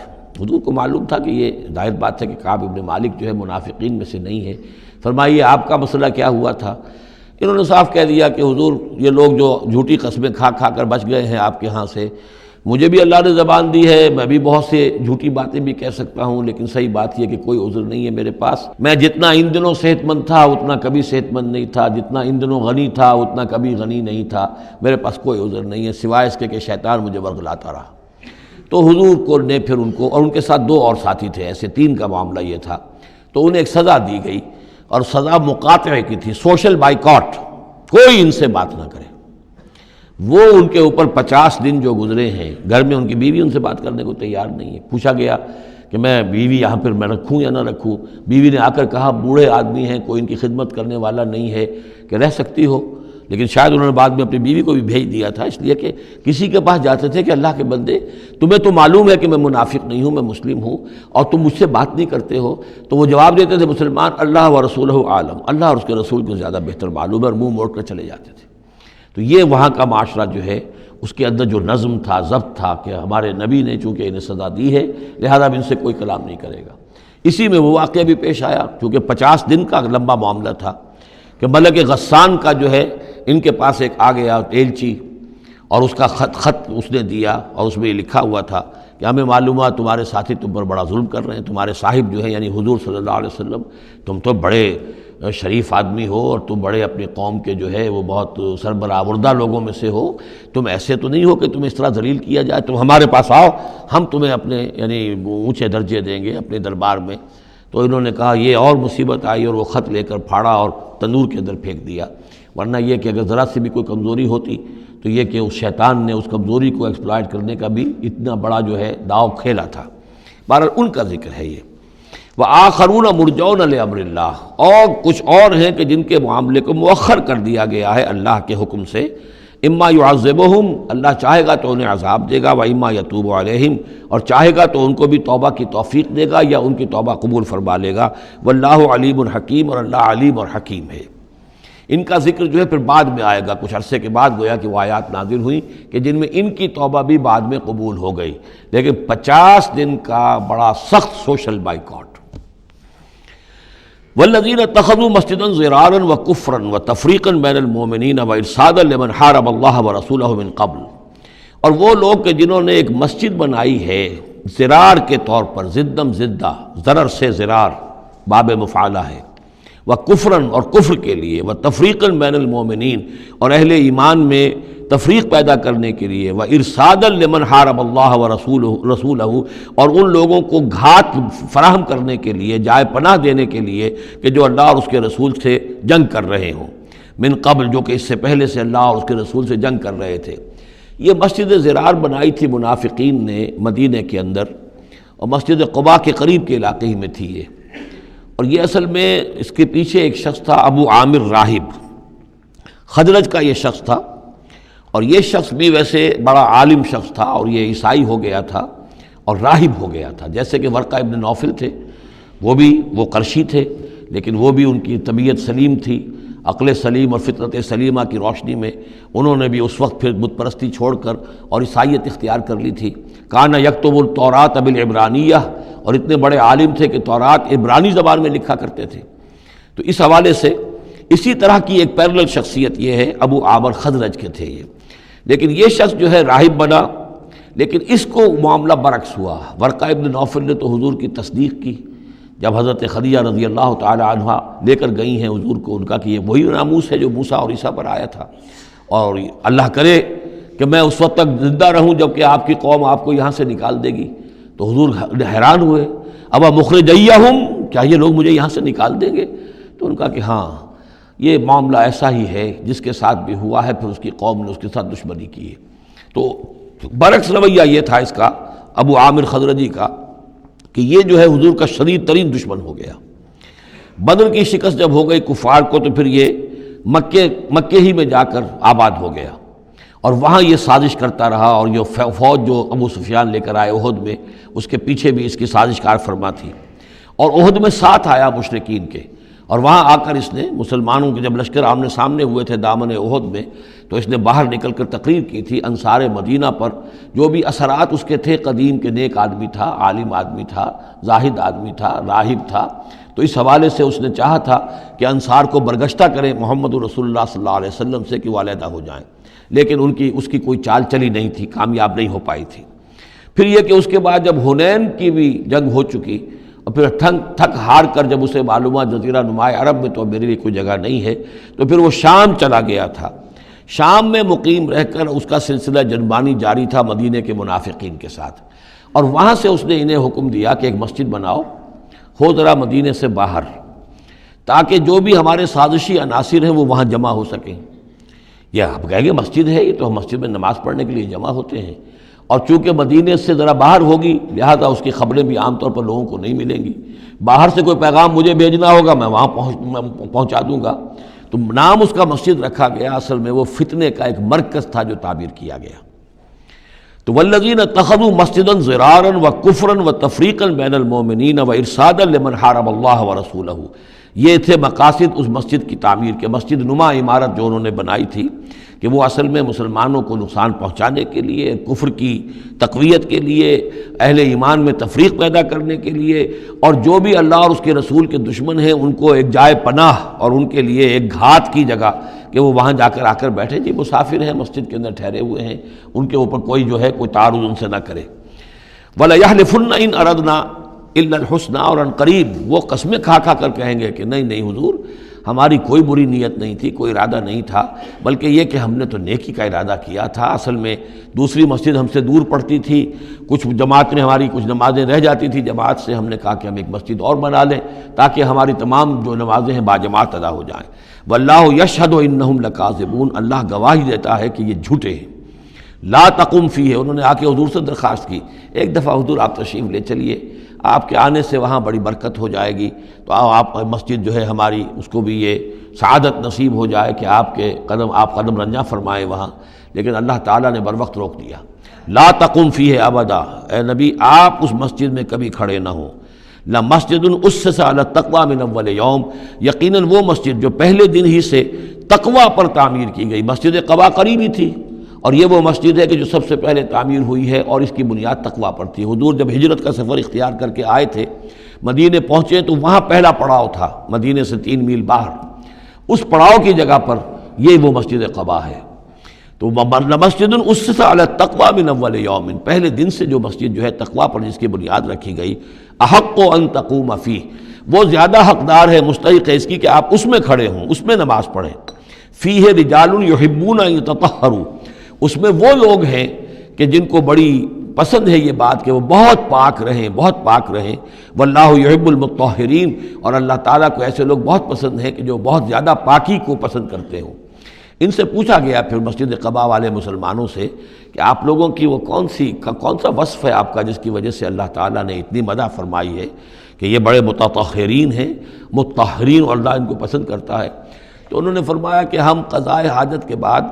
حضور کو معلوم تھا کہ یہ ظاہر بات ہے کہ کعب بن مالک جو ہے منافقین میں سے نہیں ہے۔ فرمائیے آپ کا مسئلہ کیا ہوا تھا؟ انہوں نے صاف کہہ دیا کہ حضور یہ لوگ جو جھوٹی قسمیں کھا کھا کر بچ گئے ہیں آپ کے ہاں سے، مجھے بھی اللہ نے زبان دی ہے، میں بھی بہت سے جھوٹی باتیں بھی کہہ سکتا ہوں، لیکن صحیح بات یہ کہ کوئی عذر نہیں ہے میرے پاس۔ میں جتنا ان دنوں صحت مند تھا اتنا کبھی صحت مند نہیں تھا، جتنا ان دنوں غنی تھا اتنا کبھی غنی نہیں تھا، میرے پاس کوئی عذر نہیں ہے سوائے اس کے کہ شیطان مجھے ورغلاتا رہا۔ تو حضور کو نے پھر ان کو، اور ان کے ساتھ 2 اور ساتھی تھے، ایسے 3 کا معاملہ یہ تھا، تو انہیں ایک سزا دی گئی، اور سزا مقاطعے کی تھی، سوشل بائیکاٹ، کوئی ان سے بات نہ کرے۔ وہ ان کے اوپر 50 دن جو گزرے ہیں، گھر میں ان کی بیوی ان سے بات کرنے کو تیار نہیں ہے۔ پوچھا گیا کہ میں بیوی یہاں پر میں رکھوں یا نہ رکھوں. بیوی نے آ کر کہا بوڑھے آدمی ہیں, کوئی ان کی خدمت کرنے والا نہیں ہے, کہ رہ سکتی ہو. لیکن شاید انہوں نے بعد میں اپنی بیوی کو بھی بھیج دیا تھا, اس لیے کہ کسی کے پاس جاتے تھے کہ اللہ کے بندے تمہیں تو معلوم ہے کہ میں منافق نہیں ہوں, میں مسلم ہوں, اور تم مجھ سے بات نہیں کرتے ہو. تو وہ جواب دیتے تھے مسلمان اللہ و رسولہ عالم, اللہ اور اس کے رسول کو زیادہ بہتر معلوم ہے, اور منہ موڑ کر چلے جاتے تھے. تو یہ وہاں کا معاشرہ جو ہے اس کے اندر جو نظم تھا, ضبط تھا, کہ ہمارے نبی نے چونکہ انہیں سزا دی ہے لہذا اب ان سے کوئی کلام نہیں کرے گا. اسی میں وہ واقعہ بھی پیش آیا, چونکہ 50 دن کا لمبا معاملہ تھا, کہ ملک غسان کا جو ہے ان کے پاس ایک آ گیا ایلچی, اور اس کا خط اس نے دیا, اور اس میں یہ لکھا ہوا تھا کہ ہمیں معلوم ہوا تمہارے ساتھی تم پر بڑا ظلم کر رہے ہیں, تمہارے صاحب جو ہے یعنی حضور صلی اللہ علیہ وسلم, تم تو بڑے شریف آدمی ہو, اور تم بڑے اپنی قوم کے جو ہے وہ بہت سربراہ لوگوں میں سے ہو, تم ایسے تو نہیں ہو کہ تم اس طرح ذلیل کیا جائے, تم ہمارے پاس آؤ, ہم تمہیں اپنے یعنی اونچے درجے دیں گے اپنے دربار میں. تو انہوں نے کہا یہ اور مصیبت آئی, اور وہ خط لے کر پھاڑا اور تندور کے اندر پھینک دیا. ورنہ یہ کہ اگر ذرا سی بھی کوئی کمزوری ہوتی تو یہ کہ اس شیطان نے اس کمزوری کو ایکسپلائٹ کرنے کا بھی اتنا بڑا جو ہے داؤ کھیلا تھا. بہرحال ان کا ذکر ہے یہ. وآخرون مرجون لامر اللہ, اور کچھ اور ہیں کہ جن کے معاملے کو مؤخر کر دیا گیا ہے اللہ کے حکم سے. اما یعذبہم, اللہ چاہے گا تو انہیں عذاب دے گا, و اما یتوب علیہم, اور چاہے گا تو ان کو بھی توبہ کی توفیق دے گا یا ان کی توبہ قبول فرما لے گا. واللہ علیم حکیم, اور اللہ علیم اور حکیم ہے. ان کا ذکر جو ہے پھر بعد میں آئے گا, کچھ عرصے کے بعد گویا کہ وہ آیات نازل ہوئیں کہ جن میں ان کی توبہ بھی بعد میں قبول ہو گئی. لیکن 50 دن کا بڑا سخت سوشل بائیکاٹ. والذین اتخذوا مسجدا ضرارا وکفرا وتفریقا بین المؤمنین وارصادا لمن حارب اللہ ورسولہ من قبل, اور وہ لوگ کہ جنہوں نے ایک مسجد بنائی ہے ضرار کے طور پر, زدم زدہ, ضرر سے ضرار باب مفعلہ ہے, وکفرا, اور کفر کے لیے, وتفریقا بین المؤمنین, اور اہل ایمان میں تفریق پیدا کرنے کے لیے, وارصادا لمن حارب اللہ ورسولہ, اور ان لوگوں کو گھات فراہم کرنے کے لیے, جائے پناہ دینے کے لیے کہ جو اللہ اور اس کے رسول سے جنگ کر رہے ہوں, من قبل, جو کہ اس سے پہلے سے اللہ اور اس کے رسول سے جنگ کر رہے تھے. یہ مسجد ضرار بنائی تھی منافقین نے مدینہ کے اندر, اور مسجد قباء کے قریب کے علاقے ہی میں تھی یہ. اور یہ اصل میں اس کے پیچھے ایک شخص تھا ابو عامر راہب, خزرج کا یہ شخص تھا, اور یہ شخص بھی ویسے بڑا عالم شخص تھا, اور یہ عیسائی ہو گیا تھا اور راہب ہو گیا تھا. جیسے کہ ورقہ ابن نوفل تھے, وہ قرشی تھے, لیکن وہ بھی ان کی طبیعت سلیم تھی, عقل سلیم اور فطرت سلیمہ کی روشنی میں انہوں نے بھی اس وقت پھر بت پرستی چھوڑ کر اور عیسائیت اختیار کر لی تھی. کان یکتب التوراۃ بالعبرانیہ, اور اتنے بڑے عالم تھے کہ تورات عبرانی زبان میں لکھا کرتے تھے. تو اس حوالے سے اسی طرح کی ایک پیرلل شخصیت یہ ہے, ابو عامر خزرج کے تھے یہ. لیکن یہ شخص جو ہے راہب بنا, لیکن اس کو معاملہ برعکس ہوا. ورقہ ابن نوفل نے تو حضور کی تصدیق کی جب حضرت خدیجہ رضی اللہ تعالی عنہا لے کر گئی ہیں حضور کو, ان کا کہ یہ وہی ناموس ہے جو موسیٰ اور عیسیٰ پر آیا تھا, اور اللہ کرے کہ میں اس وقت تک زندہ رہوں جب کہ آپ کی قوم آپ کو یہاں سے نکال دے گی. تو حضور حیران ہوئے, اب مخرجیہم, کیا یہ لوگ مجھے یہاں سے نکال دیں گے؟ تو ان کا کہ ہاں یہ معاملہ ایسا ہی ہے, جس کے ساتھ بھی ہوا ہے پھر اس کی قوم نے اس کے ساتھ دشمنی کی ہے. تو برعکس رویہ یہ تھا اس کا, ابو عامر خزرجی کا, کہ یہ جو ہے حضور کا شدید ترین دشمن ہو گیا. بدر کی شکست جب ہو گئی کفار کو, تو پھر یہ مکے ہی میں جا کر آباد ہو گیا, اور وہاں یہ سازش کرتا رہا. اور یہ فوج جو ابو سفیان لے کر آئے احد میں, اس کے پیچھے بھی اس کی سازش کار فرما تھی, اور احد میں ساتھ آیا مشرکین کے. اور وہاں آ کر اس نے مسلمانوں کے جب لشکر آمنے سامنے ہوئے تھے دامن احد میں, تو اس نے باہر نکل کر تقریر کی تھی انصار مدینہ پر, جو بھی اثرات اس کے تھے قدیم کے نیک آدمی تھا, عالم آدمی تھا, زاہد آدمی تھا, راہب تھا. تو اس حوالے سے اس نے چاہا تھا کہ انصار کو برگشتہ کریں محمد رسول اللہ صلی اللہ علیہ وسلم سے کہ وہ علیحدہ ہو جائیں, لیکن اس کی کوئی چال چلی نہیں تھی, کامیاب نہیں ہو پائی تھی. پھر یہ کہ اس کے بعد جب حنین کی بھی جنگ ہو چکی, اور پھر تھک ہار کر جب اسے معلومات جزیرہ نمائے عرب میں تو میرے لیے کوئی جگہ نہیں ہے, تو پھر وہ شام چلا گیا تھا. شام میں مقیم رہ کر اس کا سلسلہ جنبانی جاری تھا مدینے کے منافقین کے ساتھ, اور وہاں سے اس نے انہیں حکم دیا کہ ایک مسجد بناؤ, ہو ذرا مدینے سے باہر, تاکہ جو بھی ہمارے سازشی عناصر ہیں وہ وہاں جمع ہو سکیں. یہ آپ کہیں گے مسجد ہے, یہ تو ہم مسجد میں نماز پڑھنے کے لیے جمع ہوتے ہیں, اور چونکہ مدینے سے ذرا باہر ہوگی لہذا اس کی خبریں بھی عام طور پر لوگوں کو نہیں ملیں گی، باہر سے کوئی پیغام مجھے بھیجنا ہوگا میں وہاں پہنچا دوں گا، تو نام اس کا مسجد رکھا گیا، اصل میں وہ فتنے کا ایک مرکز تھا جو تعبیر کیا گیا۔ تو والذین اتخذوا مسجدا ضرارا وکفرا وتفریقا بین المؤمنین وارصادا لمن حارب اللہ ورسولہ، یہ تھے مقاصد اس مسجد کی تعمیر کے، مسجد نما عمارت جو انہوں نے بنائی تھی کہ وہ اصل میں مسلمانوں کو نقصان پہنچانے کے لیے، کفر کی تقویت کے لیے، اہل ایمان میں تفریق پیدا کرنے کے لیے، اور جو بھی اللہ اور اس کے رسول کے دشمن ہیں ان کو ایک جائے پناہ اور ان کے لیے ایک گھات کی جگہ کہ وہ وہاں جا کر آ کر بیٹھے، جی مسافر ہیں مسجد کے اندر ٹھہرے ہوئے ہیں، ان کے اوپر کوئی جو ہے کوئی تعارض ان سے نہ کرے۔ وَلَيَحْلِفُنَّ إِنْ أَرَدْنَا إِلَّا الْحُسْنَى، اور ان قریب وہ قسمیں کھا کھا کر کہیں گے کہ نہیں نہیں حضور ہماری کوئی بری نیت نہیں تھی، کوئی ارادہ نہیں تھا، بلکہ یہ کہ ہم نے تو نیکی کا ارادہ کیا تھا، اصل میں دوسری مسجد ہم سے دور پڑتی تھی، کچھ جماعت میں ہماری کچھ نمازیں رہ جاتی تھی جماعت سے، ہم نے کہا کہ ہم ایک مسجد اور بنا لیں تاکہ ہماری تمام جو نمازیں ہیں باجماعت ادا ہو جائیں۔ واللہ یشہد انہم لکاذبون، اللہ گواہی دیتا ہے کہ یہ جھوٹے ہیں۔ لا تقم فیہ، انہوں نے آ کے حضور سے درخواست کی، ایک دفعہ حضور آپ تشریف لے چلیے، آپ کے آنے سے وہاں بڑی برکت ہو جائے گی، تو آپ مسجد جو ہے ہماری اس کو بھی یہ سعادت نصیب ہو جائے کہ آپ قدم رنجاں فرمائیں وہاں، لیکن اللہ تعالیٰ نے بروقت روک دیا۔ لا تقم فیہ ابدا، اے نبی آپ اس مسجد میں کبھی کھڑے نہ ہوں۔ لمسجد اسس علی التقوی من اول یوم، یقیناً وہ مسجد جو پہلے دن ہی سے تقوی پر تعمیر کی گئی، مسجد قباء قریبی تھی، اور یہ وہ مسجد ہے کہ جو سب سے پہلے تعمیر ہوئی ہے اور اس کی بنیاد تقوی پر تھی۔ حضور جب ہجرت کا سفر اختیار کر کے آئے تھے، مدینے پہنچے تو وہاں پہلا پڑاؤ تھا، مدینے سے 3 میل باہر، اس پڑاؤ کی جگہ پر یہ وہ مسجد قباء ہے۔ تو مسجد اسس علی التقوی من اول یوم، پہلے دن سے جو مسجد جو ہے تقوی پر جس کی بنیاد رکھی گئی، احق ان تقوم فیہ، وہ زیادہ حقدار ہے، مستحق ہے اس کی کہ آپ اس میں کھڑے ہوں، اس میں نماز پڑھیں۔ فیہ رجال یحبون ان یتطہروا، اس میں وہ لوگ ہیں کہ جن کو بڑی پسند ہے یہ بات کہ وہ بہت پاک رہیں، بہت پاک رہیں۔ واللہ یحب المطہرین، اور اللہ تعالیٰ کو ایسے لوگ بہت پسند ہیں کہ جو بہت زیادہ پاکی کو پسند کرتے ہوں۔ ان سے پوچھا گیا پھر مسجد قباء والے مسلمانوں سے کہ آپ لوگوں کی وہ کون سا وصف ہے آپ کا جس کی وجہ سے اللہ تعالیٰ نے اتنی مدح فرمائی ہے کہ یہ بڑے متطہرین ہیں، مطہرین، اور اللہ ان کو پسند کرتا ہے؟ تو انہوں نے فرمایا کہ ہم قضاء حاجت کے بعد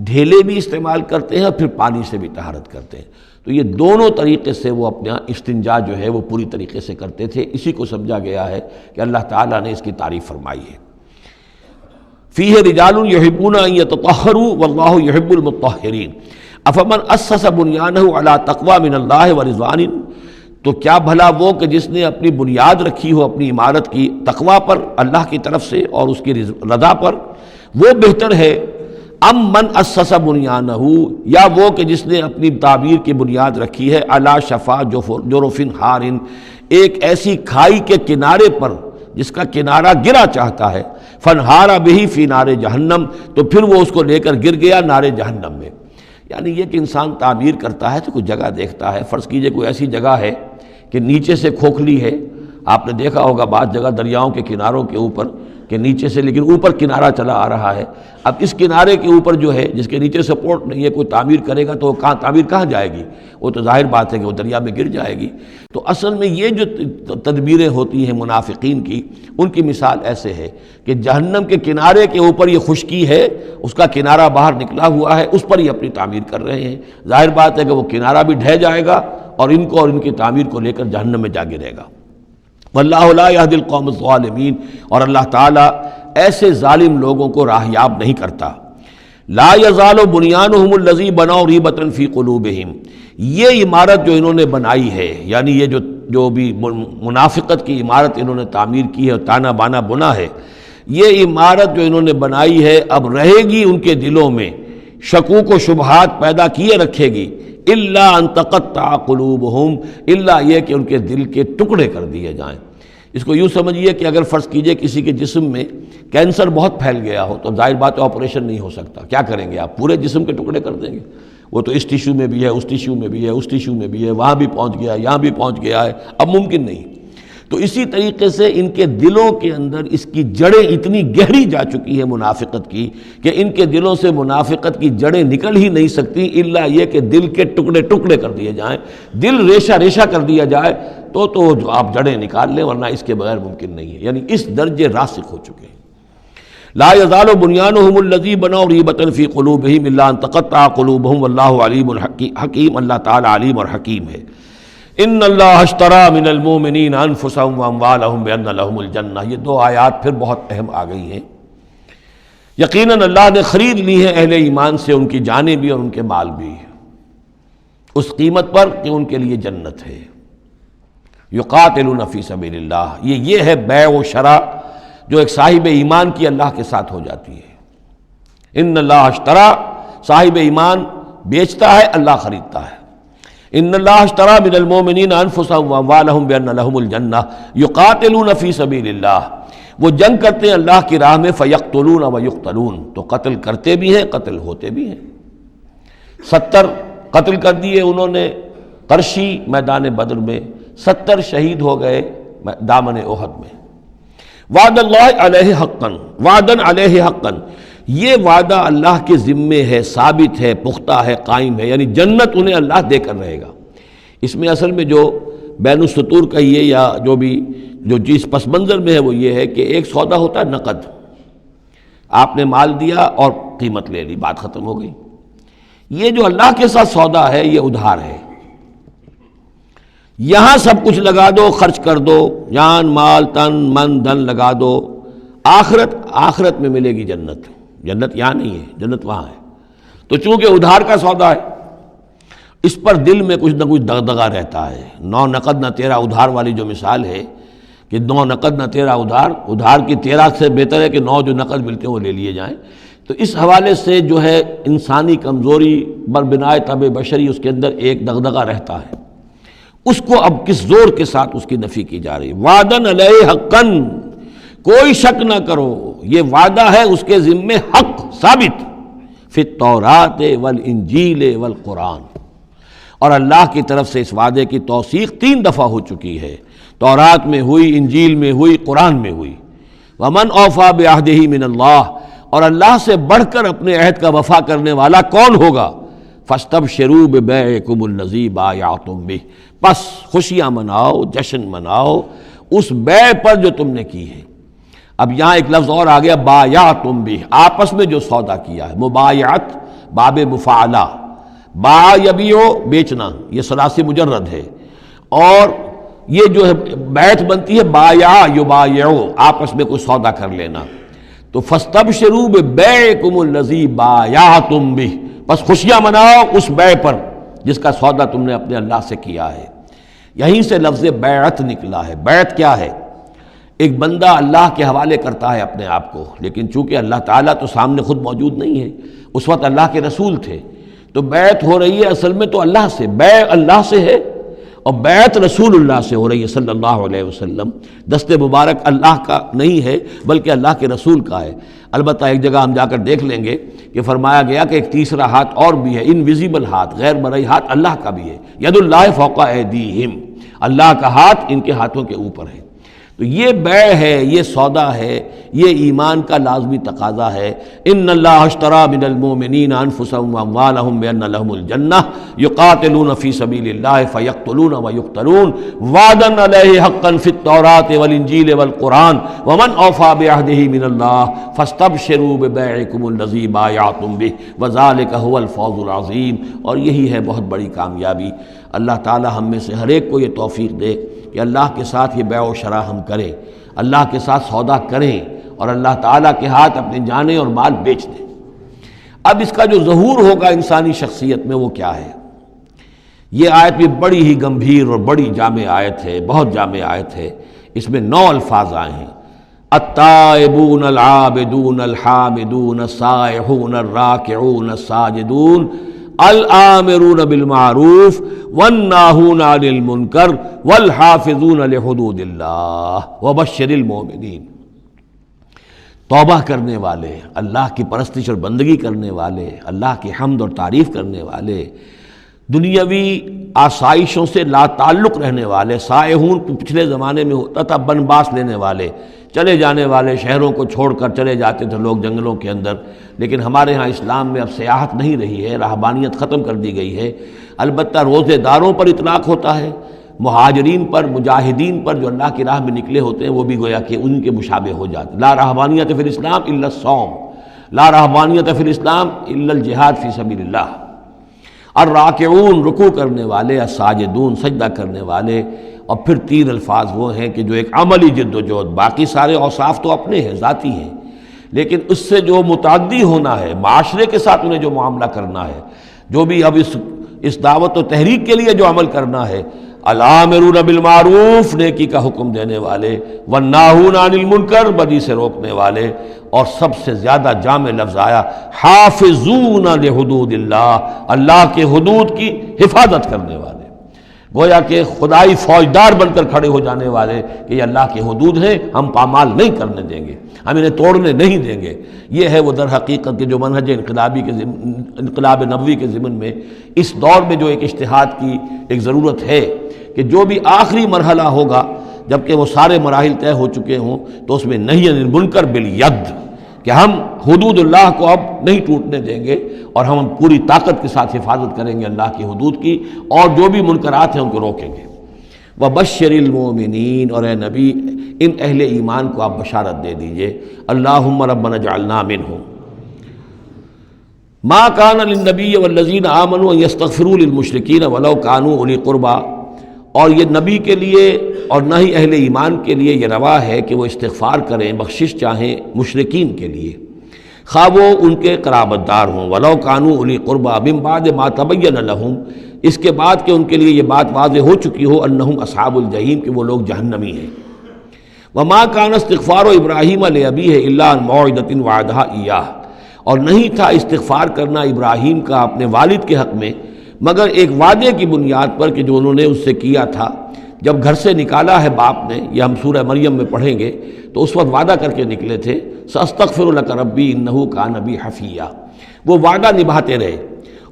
ڈھیلے بھی استعمال کرتے ہیں اور پھر پانی سے بھی طہارت کرتے ہیں، تو یہ دونوں طریقے سے وہ اپنا استنجا جو ہے وہ پوری طریقے سے کرتے تھے، اسی کو سمجھا گیا ہے کہ اللہ تعالیٰ نے اس کی تعریف فرمائی ہے۔ فیہ رجال یحبون ان یتطہروا واللہ یحب المطہرین، افمن اسس بنیانہ علی تقوی من اللہ ورضوان، تو کیا بھلا وہ کہ جس نے اپنی بنیاد رکھی ہو اپنی عمارت کی تقوی پر اللہ کی طرف سے اور اس کی رضا پر، وہ بہتر ہے ام من اسس بنیانہ، یا وہ کہ جس نے اپنی تعبیر کی بنیاد رکھی ہے علی شفا جرف ہار، ایک ایسی کھائی کے کنارے پر جس کا کنارہ گرا چاہتا ہے، فنہار بہ فی نار جہنم، تو پھر وہ اس کو لے کر گر گیا نار جہنم میں۔ یعنی یہ کہ انسان تعمیر کرتا ہے تو کوئی جگہ دیکھتا ہے، فرض کیجئے کوئی ایسی جگہ ہے کہ نیچے سے کھوکھلی ہے، آپ نے دیکھا ہوگا بعض جگہ دریاؤں کے کناروں کے اوپر کہ نیچے سے لیکن اوپر کنارہ چلا آ رہا ہے، اب اس کنارے کے اوپر جو ہے جس کے نیچے سپورٹ نہیں ہے کوئی تعمیر کرے گا تو وہ تعمیر کہاں جائے گی؟ وہ تو ظاہر بات ہے کہ وہ دریا میں گر جائے گی۔ تو اصل میں یہ جو تدبیریں ہوتی ہیں منافقین کی، ان کی مثال ایسے ہے کہ جہنم کے کنارے کے اوپر یہ خشکی ہے، اس کا کنارہ باہر نکلا ہوا ہے، اس پر ہی اپنی تعمیر کر رہے ہیں، ظاہر بات ہے کہ وہ کنارہ بھی ڈھہ جائے گا اور ان کو اور ان کی تعمیر کو لے کر جہنم میں جا گرے گا۔ واللہ لا یہدی القوم الظالمین، اور اللہ تعالیٰ ایسے ظالم لوگوں کو راہیاب نہیں کرتا۔ لا یزال بنیانہم الذی بنوا ریبۃ فی قلوبہم، یہ عمارت جو انہوں نے بنائی ہے، یعنی یہ جو بھی منافقت کی عمارت انہوں نے تعمیر کی ہے اور تانا بانا بنا ہے، یہ عمارت جو انہوں نے بنائی ہے اب رہے گی ان کے دلوں میں، شکوک و شبہات پیدا کیے رکھے گی، الا ان تقطع قلوبہم، الا یہ کہ ان کے دل کے ٹکڑے کر دیے جائیں۔ اس کو یوں سمجھیے کہ اگر فرض کیجئے کسی کے جسم میں کینسر بہت پھیل گیا ہو تو ظاہر بات ہے آپریشن نہیں ہو سکتا، کیا کریں گے آپ؟ پورے جسم کے ٹکڑے کر دیں گے؟ وہ تو اس ٹیشو میں بھی ہے، اس ٹیشو میں بھی ہے، اس ٹیشو میں بھی ہے، وہاں بھی پہنچ گیا، یہاں بھی پہنچ گیا ہے، اب ممکن نہیں۔ تو اسی طریقے سے ان کے دلوں کے اندر اس کی جڑیں اتنی گہری جا چکی ہیں منافقت کی کہ ان کے دلوں سے منافقت کی جڑیں نکل ہی نہیں سکتی الا یہ کہ دل کے ٹکڑے ٹکڑے کر دیے جائیں، دل ریشہ ریشہ کر دیا جائے تو آپ جڑیں نکال لیں، ورنہ اس کے بغیر ممکن نہیں ہے، یعنی اس درجے راسخ ہو چکے ہیں۔ لا يزال بنيانهم الذي بنوا ريبة في قلوبهم الا ان تقطع قلوبهم والله عليم حكيم، اللہ تعالی علیم اور حکیم ہے۔ ان اللہ اشترى من المؤمنین انفسهم واموالهم بان لهم الجنہ، یہ دو آیات پھر بہت اہم آ گئی ہیں۔ یقیناً اللہ نے خرید لی ہے اہل ایمان سے ان کی جانیں بھی اور ان کے مال بھی، اس قیمت پر کہ ان کے لیے جنت ہے۔ یقاتلون فی سبیل اللہ، یہ ہے بیع و شراء جو ایک صاحب ایمان کی اللہ کے ساتھ ہو جاتی ہے۔ ان اللہ اشترا، صاحب ایمان بیچتا ہے، اللہ خریدتا ہے۔ ان اللہ اشترا من المؤمنین انفسهم واموالهم بان لهم الجنہ یقاتلون فی سبیل اللہ، وہ جنگ کرتے ہیں اللہ کی راہ میں، فیقتلون ویقتلون، تو قتل کرتے بھی ہیں قتل ہوتے بھی ہیں۔ 70 قتل کر دیے انہوں نے قرشی میدان بدر میں، 70 شہید ہو گئے دامن احد میں۔ وعد اللہ علیہ حقا، وعدن علیہ حقا، یہ وعدہ اللہ کے ذمے ہے، ثابت ہے، پختہ ہے، قائم ہے، یعنی جنت انہیں اللہ دے کر رہے گا۔ اس میں اصل میں جو بین السطور کہیے یا جو بھی جو چیز پس منظر میں ہے وہ یہ ہے کہ ایک سودا ہوتا ہے نقد، آپ نے مال دیا اور قیمت لے لی، بات ختم ہو گئی۔ یہ جو اللہ کے ساتھ سودا ہے یہ ادھار ہے، یہاں سب کچھ لگا دو، خرچ کر دو، جان مال تن من دھن لگا دو، آخرت میں ملے گی جنت۔ جنت یہاں نہیں ہے، جنت وہاں ہے۔ تو چونکہ ادھار کا سودا ہے، اس پر دل میں کچھ نہ کچھ دغدغہ رہتا ہے۔ نو نقد نہ تیرا ادھار والی جو مثال ہے کہ 9 نقد نہ تیرا ادھار، ادھار کی 13 سے بہتر ہے کہ 9 جو نقد ملتے ہیں وہ لے لیے جائیں۔ تو اس حوالے سے جو ہے انسانی کمزوری بر بنائے طبع بشری اس کے اندر ایک دغدغہ رہتا ہے، اس کو اب کس زور کے ساتھ اس کی نفی کی جا رہی ہے۔ وعدن علیہ حقاً، کوئی شک نہ کرو یہ وعدہ ہے اس کے ذمے حق ثابت، فی التوراۃ والانجیل والقرآن، اور اللہ کی طرف سے اس وعدے کی توثیق 3 دفعہ ہو چکی ہے، تورات میں ہوئی، انجیل میں ہوئی، قرآن میں ہوئی۔ ومن اوفی بعہدہ من اللہ، اور اللہ سے بڑھ کر اپنے عہد کا وفا کرنے والا کون ہوگا؟ فاستبشروا ببیعکم الذی بایعتم بہ، بس خوشیاں مناؤ، جشن مناؤ اس بیع پر جو تم نے کی ہے۔ اب یہاں ایک لفظ اور آ گیا، بایعتم بہ، آپس میں جو سودا کیا ہے۔ مبایعت باب مفاعلہ، باع یبیع بیچنا، یہ ثلاثی مجرد ہے، اور یہ جو ہے بیعت بنتی ہے بایع یبایع، آپس میں کوئی سودا کر لینا۔ تو فاستبشروا ببیعکم الذی بایعتم بہ، بس خوشیاں مناؤ اس بیع پر جس کا سودا تم نے اپنے اللہ سے کیا ہے۔ یہیں سے لفظ بیعت نکلا ہے۔ بیعت کیا ہے؟ ایک بندہ اللہ کے حوالے کرتا ہے اپنے آپ کو، لیکن چونکہ اللہ تعالیٰ تو سامنے خود موجود نہیں ہے، اس وقت اللہ کے رسول تھے، تو بیعت ہو رہی ہے اصل میں تو اللہ سے، بیع اللہ سے ہے اور بیعت رسول اللہ سے ہو رہی ہے صلی اللہ علیہ وسلم۔ دست مبارک اللہ کا نہیں ہے بلکہ اللہ کے رسول کا ہے۔ البتہ ایک جگہ ہم جا کر دیکھ لیں گے کہ فرمایا گیا کہ ایک تیسرا ہاتھ اور بھی ہے، انویزیبل ہاتھ، غیر مرئی ہاتھ اللہ کا بھی ہے، ید اللہ فوق ایدیہم، اللہ کا ہاتھ ان کے ہاتھوں کے اوپر ہے۔ تو یہ بیع ہے، یہ سودا ہے، یہ ایمان کا لازمی تقاضا ہے۔ ان اللہ اشترى من المؤمنین انفسهم واموالهم بان لهم الجنہ یقاتلون فی سبیل اللہ فیقتلون ویقتلون وعدا علیہ حقا فی التوراۃ والانجیل والقرآن ومن اوفی بعہدہ من اللہ فاستبشروا ببیعکم الذی بایعتم بہ وذلک هو الفوز العظیم، اور یہی ہے بہت بڑی کامیابی۔ اللہ تعالی ہم میں سے ہر ایک کو یہ توفیق دے کہ اللہ کے ساتھ یہ بیع و شراء ہم کریں، اللہ کے ساتھ سودا کریں اور اللہ تعالیٰ کے ہاتھ اپنی جانیں اور مال بیچ دیں۔ اب اس کا جو ظہور ہوگا انسانی شخصیت میں وہ کیا ہے؟ یہ آیت بھی بڑی ہی گمبھیر اور بڑی جامع آیت ہے، بہت جامع آیت ہے۔ اس میں 9 الفاظ آئے ہیں، التائبون العابدون الحامدون السائحون الراکعون الساجدون الآمرون بالمعروف والناہون عن المنکر والحافظون لحدود اللہ وبشر المؤمنین۔ توبہ کرنے والے، اللہ کی پرستش اور بندگی کرنے والے، اللہ کی حمد اور تعریف کرنے والے، دنیاوی آسائشوں سے لا تعلق رہنے والے، سائحون پچھلے زمانے میں ہوتا تھا بنباس لینے والے، چلے جانے والے، شہروں کو چھوڑ کر چلے جاتے تھے لوگ جنگلوں کے اندر، لیکن ہمارے ہاں اسلام میں اب سیاحت نہیں رہی ہے، رہبانیت ختم کر دی گئی ہے۔ البتہ روزے داروں پر اطلاق ہوتا ہے، مہاجرین پر، مجاہدین پر جو اللہ کی راہ میں نکلے ہوتے ہیں وہ بھی گویا کہ ان کے مشابہ ہو جاتے۔ لا رہبانیت فی الاسلام الا الصوم، لا رہبانیت فی الاسلام الا الجہاد فی سبیل اللہ۔ الراکعون رکوع کرنے والے، الساجدون سجدہ کرنے والے، اور پھر تین الفاظ وہ ہیں کہ جو ایک عملی جد و جہد، باقی سارے اوصاف تو اپنے ہیں، ذاتی ہیں، لیکن اس سے جو متعدی ہونا ہے، معاشرے کے ساتھ انہیں جو معاملہ کرنا ہے، جو بھی اب اس دعوت و تحریک کے لیے جو عمل کرنا ہے، الامرون بالمعروف نیکی کا حکم دینے والے، والناہون عن المنکر بدی سے روکنے والے، اور سب سے زیادہ جامع لفظ آیا حافظون لحدود اللہ، اللہ کے حدود کی حفاظت کرنے والے، گویا کہ خدائی فوجدار بن کر کھڑے ہو جانے والے کہ یہ اللہ کے حدود ہیں، ہم پامال نہیں کرنے دیں گے، ہم انہیں توڑنے نہیں دیں گے۔ یہ ہے وہ در حقیقت کے جو منہج انقلاب نبوی کے ضمن میں اس دور میں جو ایک اجتہاد کی ایک ضرورت ہے کہ جو بھی آخری مرحلہ ہوگا جبکہ وہ سارے مراحل طے ہو چکے ہوں تو اس میں نہی عن المنکر بالید، کہ ہم حدود اللہ کو اب نہیں ٹوٹنے دیں گے اور ہم پوری طاقت کے ساتھ حفاظت کریں گے اللہ کی حدود کی، اور جو بھی منکرات ہیں ان کو روکیں گے۔ وَبَشِّرِ الْمُؤْمِنِينَ، اور اے نبی ان اہل ایمان کو آپ بشارت دے دیجئے، اللہم ربنا اجعلنا منہم۔ ما كان للنبي والذین آمنوا ان يستغفروا للمشرکین ولو كانوا اولی قربى، اور یہ نبی کے لیے اور نہ ہی اہل ایمان کے لیے یہ روا ہے کہ وہ استغفار کریں، بخشش چاہیں مشرکین کے لیے، خواہ وہ ان کے قرابت دار ہوں، ولو كانوا اولی قربى من بعد ما تبین لهم، اس کے بعد کہ ان کے لیے یہ بات واضح ہو چکی ہو انہم اصحاب الجحیم، کہ وہ لوگ جہنمی ہیں۔ وما كان استغفار ابراہیم لابیہ الا عن موعدۃ وعدها ایاہ، اور نہیں تھا استغفار کرنا ابراہیم کا اپنے والد کے حق میں مگر ایک وعدے کی بنیاد پر کہ جو انہوں نے اس سے کیا تھا جب گھر سے نکالا ہے باپ نے، یہ ہم سورہ مریم میں پڑھیں گے، تو اس وقت وعدہ کر کے نکلے تھے ساستغفر لک ربی انہ کان بی حفیہ، وہ وعدہ نبھاتے رہے،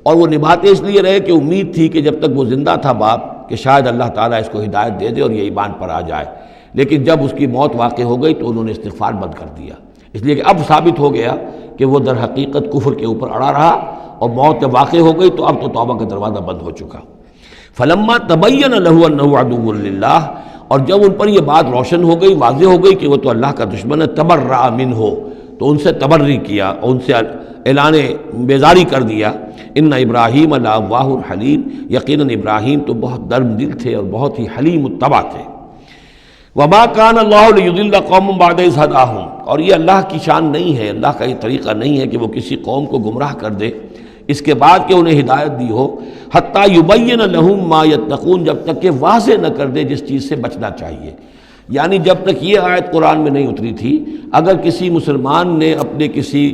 اور وہ نبھاتے اس لیے رہے کہ امید تھی کہ جب تک وہ زندہ تھا باپ کہ شاید اللہ تعالیٰ اس کو ہدایت دے دے اور یہ ایمان پر آ جائے، لیکن جب اس کی موت واقع ہو گئی تو انہوں نے استغفار بند کر دیا، اس لیے کہ اب ثابت ہو گیا کہ وہ در حقیقت کفر کے اوپر اڑا رہا، اور موت جب واقع ہو گئی تو اب تو توبہ کا دروازہ بند ہو چکا۔ فلما تبین لہ انہ عدو للہ، اور جب ان پر یہ بات روشن ہو گئی، واضح ہو گئی کہ وہ تو اللہ کا دشمن ہے، تبرأ منہ، تو ان سے تبری کیا، ان سے اعلان بیزاری کر دیا۔ ان ابراہیم لأواہ حلیم، یقیناً ابراہیم تو بہت نرم دل تھے اور بہت ہی حلیم الطبع تھے۔ وما كان اللہ لیضل قوما بعد اذ ہداہم، اور یہ اللہ کی شان نہیں ہے، اللہ کا یہ طریقہ نہیں ہے کہ وہ کسی قوم کو گمراہ کر دے اس کے بعد کہ انہیں ہدایت دی ہو، حتی یبین لہم ما یتقون، جب تک کہ واضح نہ کر دے جس چیز سے بچنا چاہیے۔ یعنی جب تک یہ آیت قرآن میں نہیں اتری تھی، اگر کسی مسلمان نے اپنے کسی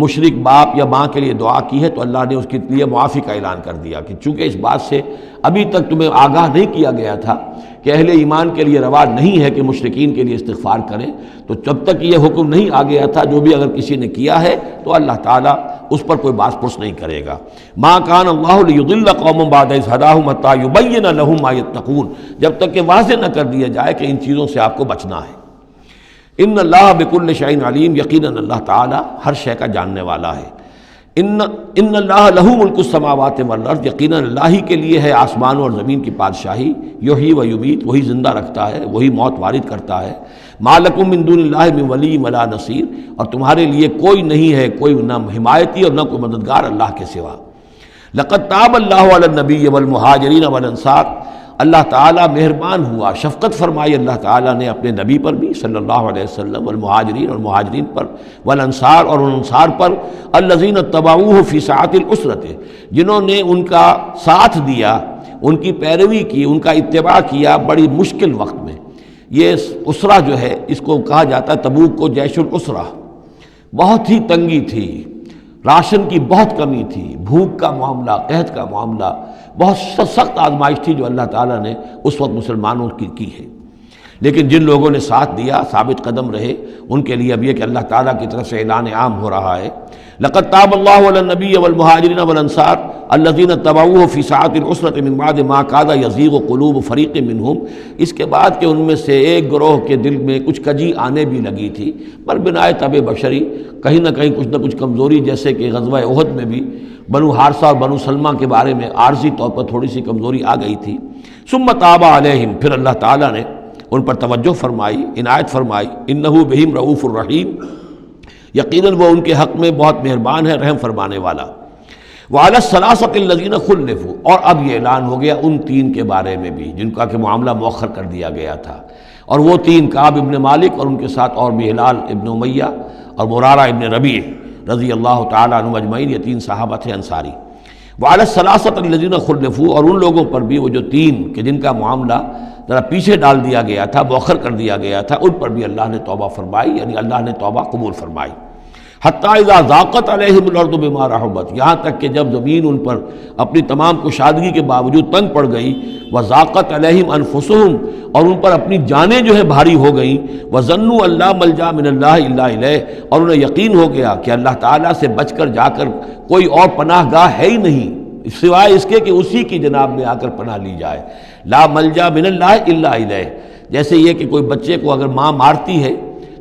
مشرک باپ یا ماں کے لیے دعا کی ہے تو اللہ نے اس کے لیے معافی کا اعلان کر دیا کہ چونکہ اس بات سے ابھی تک تمہیں آگاہ نہیں کیا گیا تھا کہ اہل ایمان کے لیے روا نہیں ہے کہ مشرکین کے لیے استغفار کریں، تو جب تک یہ حکم نہیں آ گیا تھا جو بھی اگر کسی نے کیا ہے تو اللہ تعالیٰ اس پر کوئی باس پرس نہیں کرے گا۔ ما کان اللہ لیضل قوما بعد اذ ہداہم حتی یبین لہم ما یتقون، جب تک کہ واضح نہ کر دیا جائے کہ ان چیزوں سے آپ کو بچنا ہے۔ ان اللہ بکل شیء علیم، یقیناً اللہ تعالیٰ ہر شے کا جاننے والا ہے۔ ان اللہ لہ ملک السماوات والارض، یقیناً اللہ ہی کے لیے ہے آسمانوں اور زمین کی بادشاہی، یحیی و یمیت، وہی زندہ رکھتا ہے، وہی موت وارد کرتا ہے۔ ما لکم من دون اللہ من ولی ولا نصیر، اور تمہارے لیے کوئی نہیں ہے، کوئی نہ حمایتی اور نہ کوئی مددگار اللہ کے سوا۔ لقد تاب اللہ علی النبی والمہاجرین والانصار، اللہ تعالیٰ مہربان ہوا، شفقت فرمائی اللہ تعالیٰ نے اپنے نبی پر بھی صلی اللہ علیہ وسلم، والمہاجرین اور مہاجرین پر، والانصار اور ان انصار پر، الذین اتبعوہ فی ساعۃ العسرۃ، جنہوں نے ان کا ساتھ دیا، ان کی پیروی کی، ان کا اتباع کیا بڑی مشکل وقت میں۔ یہ اسرہ جو ہے اس کو کہا جاتا ہے تبوک کو جیش الاسرہ، بہت ہی تنگی تھی، راشن کی بہت کمی تھی، بھوک کا معاملہ، قحط کا معاملہ، بہت سخت آزمائش تھی جو اللہ تعالیٰ نے اس وقت مسلمانوں کی ہے۔ لیکن جن لوگوں نے ساتھ دیا، ثابت قدم رہے، ان کے لیے اب یہ کہ اللہ تعالیٰ کی طرف سے اعلان عام ہو رہا ہے، لقد تاب اللہ علی النبی والمہاجرین والانصار الذین اتبعوہ فی ساعۃ العسرۃ من بعد ما کاد یزیغ قلوب فریق منہم، اس کے بعد کہ ان میں سے ایک گروہ کے دل میں کچھ کجی آنے بھی لگی تھی، پر بنائے طبع بشری کہیں نہ کہیں کچھ نہ کچھ کمزوری، جیسے کہ غزوہ احد میں بھی بنو حارثہ اور بنو سلمہ کے بارے میں عارضی طور پر تھوڑی سی کمزوری آ گئی تھی، ثم تاب علیہم، پھر اللہ تعالیٰ نے ان پر توجہ فرمائی، عنایت فرمائی، انہ بہم رؤوف الرحیم، یقیناً وہ ان کے حق میں بہت مہربان ہے، رحم فرمانے والا۔ وعلی الثلاثۃ الذین خلفوا، اور اب یہ اعلان ہو گیا ان تین کے بارے میں بھی جن کا کہ معاملہ مؤخر کر دیا گیا تھا، اور وہ تین کعب ابن مالک اور ان کے ساتھ اور بھی ہلال ابن امیہ اور مرارہ ابن ربیع رضی اللہ تعالیٰ عنہم اجمعین، یہ تین صحابہ تھے انصاری۔ وعلی الثلاثۃ الذین خلفوا، اور ان لوگوں پر بھی وہ جو تین کہ جن کا معاملہ ذرا پیچھے ڈال دیا گیا تھا، مؤخر کر دیا گیا تھا، ان پر بھی اللہ نے توبہ فرمائی، یعنی اللہ نے توبہ قبول فرمائی۔ حتیٰ اذا ضاقت علیہم الارض بما رحبت، یہاں تک کہ جب زمین ان پر اپنی تمام کشادگی کے باوجود تنگ پڑ گئی، وضاقت علیہم انفسہم، اور ان پر اپنی جانیں جو ہے بھاری ہو گئیں، وظنوا ان لا ملجا من اللہ الا الیہ، اور انہیں یقین ہو گیا کہ اللہ تعالیٰ سے بچ کر جا کر کوئی اور پناہ گاہ ہے ہی نہیں سوائے اس کے کہ اسی کی جناب میں آ کر پناہ لی جائے۔ لا ملجا من اللہ الا الیہ، جیسے یہ کہ کوئی بچے کو اگر ماں مارتی ہے